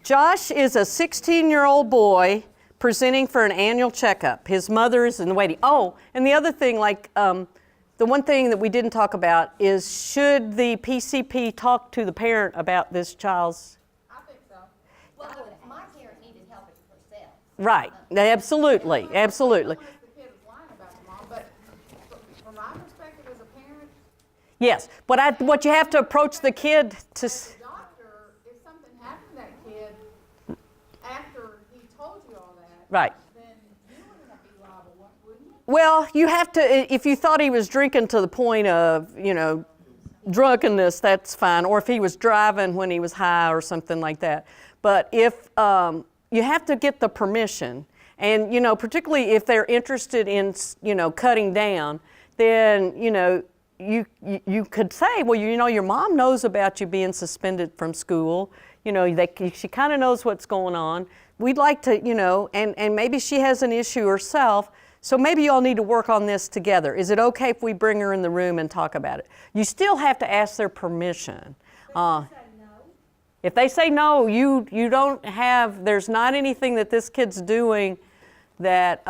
Josh is a 16-year-old boy presenting for an annual checkup. His mother is in the waiting. Oh, and the other thing, the one thing that we didn't talk about is should the PCP talk to the parent about this child's? I think so. Well, my parent needed help herself. Right, absolutely, absolutely. The kid is lying about the mom, but from my perspective as a parent, Yes, but what you have to approach the kid to, as a doctor, if something happened to that kid after he told you all that, right. then you wouldn't be liable, wouldn't you? Well, you have to, if you thought he was drinking to the point of, drunkenness, that's fine. Or if he was driving when he was high or something like that. But if, you have to get the permission. And, particularly if they're interested in, cutting down, then, you could say, well, your mom knows about you being suspended from school. She kind of knows what's going on. We'd like to, and maybe she has an issue herself. So maybe y'all need to work on this together. Is it okay if we bring her in the room and talk about it? You still have to ask their permission. If they say no, you don't have, there's not anything that this kid's doing that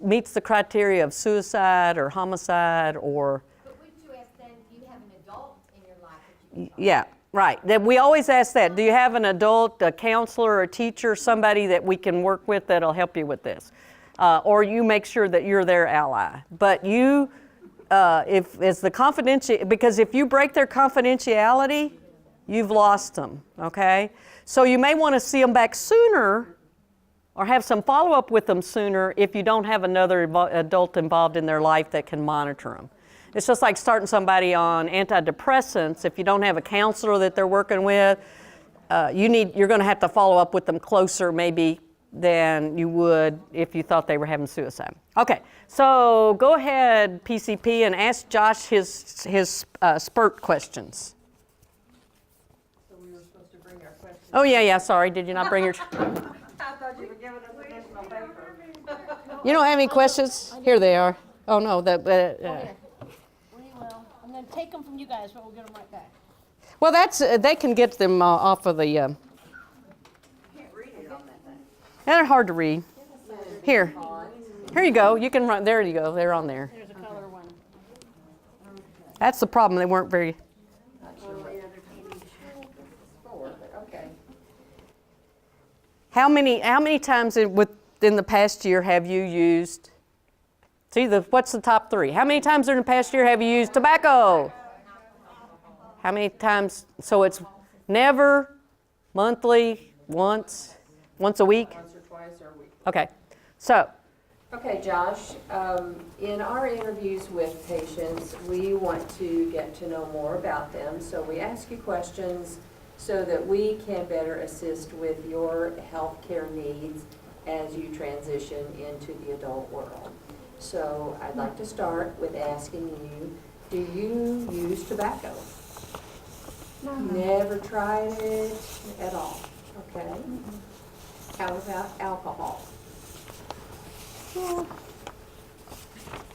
meets the criteria of suicide or homicide or. But wouldn't you ask then, do you have an adult in your life that you can talk Yeah, right. That we always ask that. Do you have an adult, a counselor, a teacher, somebody that we can work with that'll help you with this? Or you make sure that you're their ally. But you, if it's the because if you break their confidentiality, you've lost them, okay? So you may want to see them back sooner or have some follow-up with them sooner if you don't have another adult involved in their life that can monitor them. It's just like starting somebody on antidepressants. If you don't have a counselor that they're working with, you're going to have to follow up with them closer maybe than you would if you thought they were having suicide. Okay, so go ahead, PCP, and ask Josh his spurt questions. So we were supposed to bring our questions. Oh, yeah, sorry. Did you not bring your... I thought you were giving us additional paper. You don't have any questions? Here they are. Oh, no. We will. I'm gonna take them from you guys, but we'll get them right back. Well, they can get them off of the... They're hard to read. Here you go. You can run. There you go. They're on there. There's a color one. That's the problem. They weren't very. How many times within the past year have you used? See, what's the top three? How many times in the past year have you used tobacco? How many times? So it's never, monthly, once a week. Once or twice or a week. Okay. So. Okay, Josh, in our interviews with patients, we want to get to know more about them. So we ask you questions so that we can better assist with your healthcare needs as you transition into the adult world. So I'd like to start with asking you, do you use tobacco? No. Never tried it at all? Okay. How about alcohol?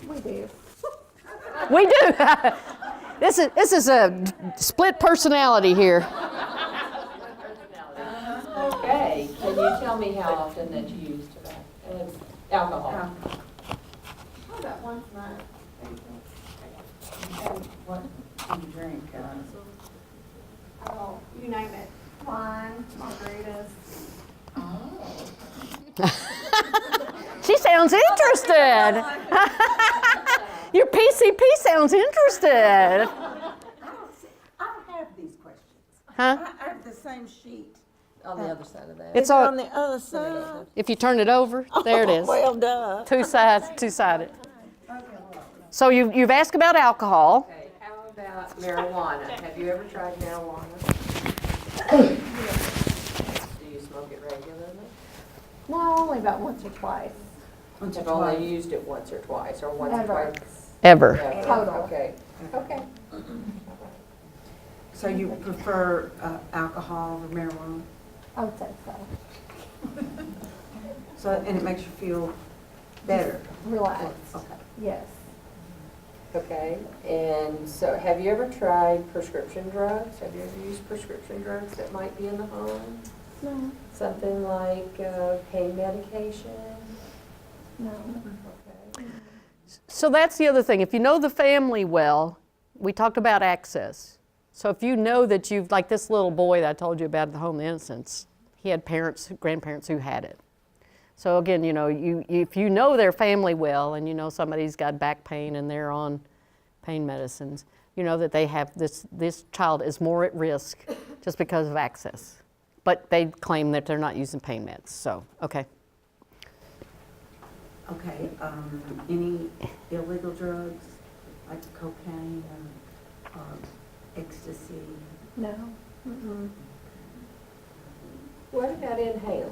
We do. We do. This is a split personality here. Okay, can you tell me how often that you use tobacco, alcohol? How about once a month? What do you drink? Oh, you name it. Wine, margaritas. She sounds interested. Your PCP sounds interested. I don't have these questions. Huh? I have the same sheet. On the other side of that. It's On on. the other side. If you turn it over, there it is. Well done. Two-sided. So you've asked about alcohol. Okay, how about marijuana? Have you ever tried marijuana? Do you smoke it regularly? No, only about once or twice. I've only used it once or twice, or once or Ever. twice. Ever. Yeah, Total. Okay, okay. So you prefer alcohol or marijuana? I would say so. So, and it makes you feel better? Relax. Okay. Yes. Okay, and so have you ever tried prescription drugs? Have you ever used prescription drugs that might be in the home? No, Something like pain medication? no. Okay. So that's the other thing. If you know the family well, we talked about access. So if you know that you've, like this little boy that I told you about at the Home of Innocents, he had parents, grandparents who had it. So again, you know, if you know their family well and you know somebody's got back pain and they're on pain medicines, you know that they have this child is more at risk just because of access. But they claim that they're not using pain meds, so, okay. Okay, any illegal drugs, like cocaine or ecstasy? No. Mm-mm. What about inhalants?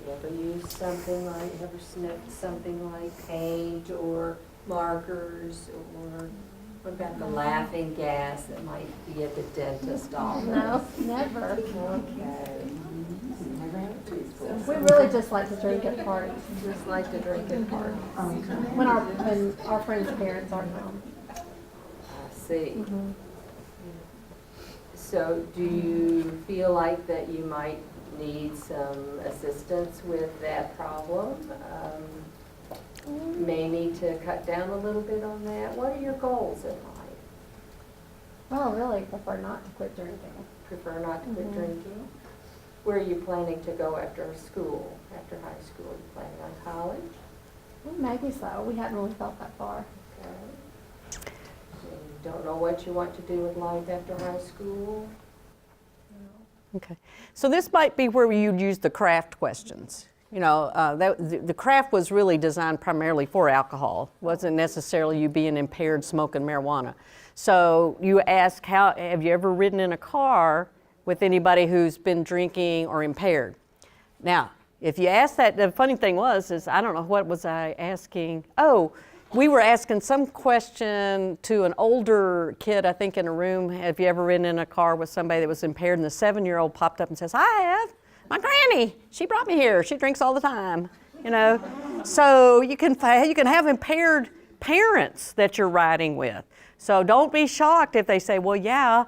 You ever use something like, ever sniffed something like paint or markers, or what about the laughing gas that might be at the dentist office? No, never. Okay. We really just like to drink at parties, Just like to drink at parties. when our friends' parents aren't home. I see. So do you feel like that you might need some assistance with that problem? May need to cut down a little bit on that? What are your goals in life? Well, really prefer not to quit drinking. Prefer not to quit drinking? Where are you planning to go after school, after high school? You planning on college? Well, maybe so. We hadn't really thought that far. Okay. You don't know what you want to do with life after high school? Okay, so this might be where you'd use the craft questions. You know, the craft was really designed primarily for alcohol. Wasn't necessarily you being impaired smoking marijuana. So you ask, have you ever ridden in a car with anybody who's been drinking or impaired? Now, if you ask that, the funny thing is I don't know, what was I asking? Oh, we were asking some question to an older kid, I think, in a room. Have you ever ridden in a car with somebody that was impaired? And the 7-year-old popped up and says, I have. My granny, she brought me here. She drinks all the time, you know. So you can have impaired parents that you're riding with. So don't be shocked if they say, well, yeah,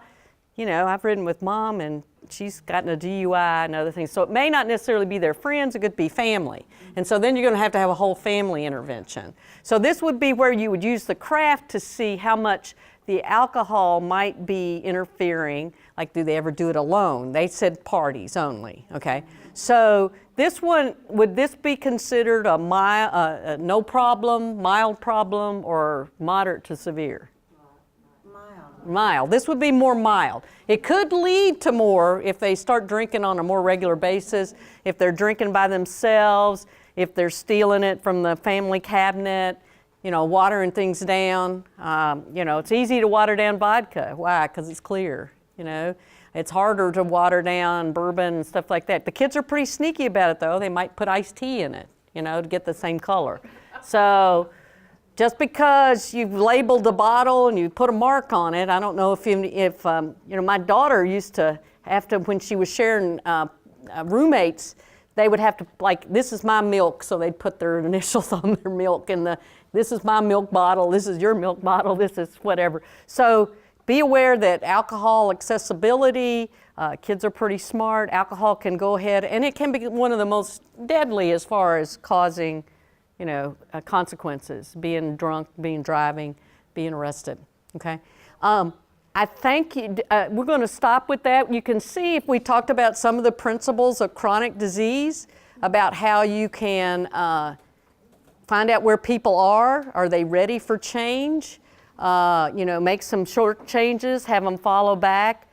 you know, I've ridden with mom and she's gotten a DUI and other things. So it may not necessarily be their friends, it could be family. And so then you're going to have a whole family intervention. So this would be where you would use the craft to see how much the alcohol might be interfering. Like, do they ever do it alone? They said parties only, okay? So this one, would this be considered a no problem, mild problem, or moderate to severe? Mild. This would be more mild. It could lead to more if they start drinking on a more regular basis, if they're drinking by themselves, if they're stealing it from the family cabinet, you know, watering things down. You know, it's easy to water down vodka. Why? Because it's clear, you know. It's harder to water down bourbon and stuff like that. The kids are pretty sneaky about it, though. They might put iced tea in it, you know, to get the same color. So just because you've labeled the bottle and you put a mark on it, I don't know if you know, my daughter used to have to, when she was sharing roommates, they would have to, like, this is my milk, so they'd put their initials on their milk, and this is my milk bottle, this is your milk bottle, this is whatever. So be aware that alcohol accessibility, kids are pretty smart, alcohol can go ahead, and it can be one of the most deadly as far as causing, you know, consequences, being drunk, driving, being arrested, okay? I thank you, we're gonna stop with that. You can see if we talked about some of the principles of chronic disease, about how you can find out where people are they ready for change? You know, make some short changes, have them follow back.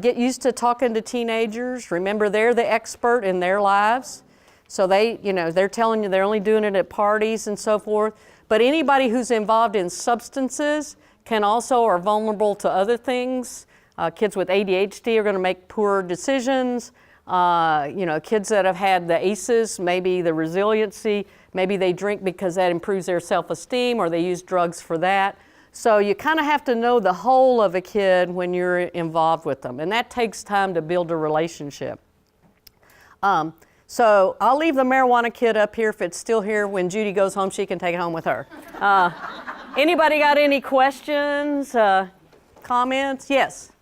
Get used to talking to teenagers. Remember, they're the expert in their lives. So they, you know, they're telling you they're only doing it at parties and so forth. But anybody who's involved in substances can also are vulnerable to other things. Kids with ADHD are going to make poor decisions. You know, kids that have had the ACEs, maybe the resiliency, maybe they drink because that improves their self-esteem, or they use drugs for that. So you kind of have to know the whole of a kid when you're involved with them, and that takes time to build a relationship. So I'll leave the marijuana kid up here. If it's still here, when Judy goes home, she can take it home with her. Anybody got any questions, comments? Yes?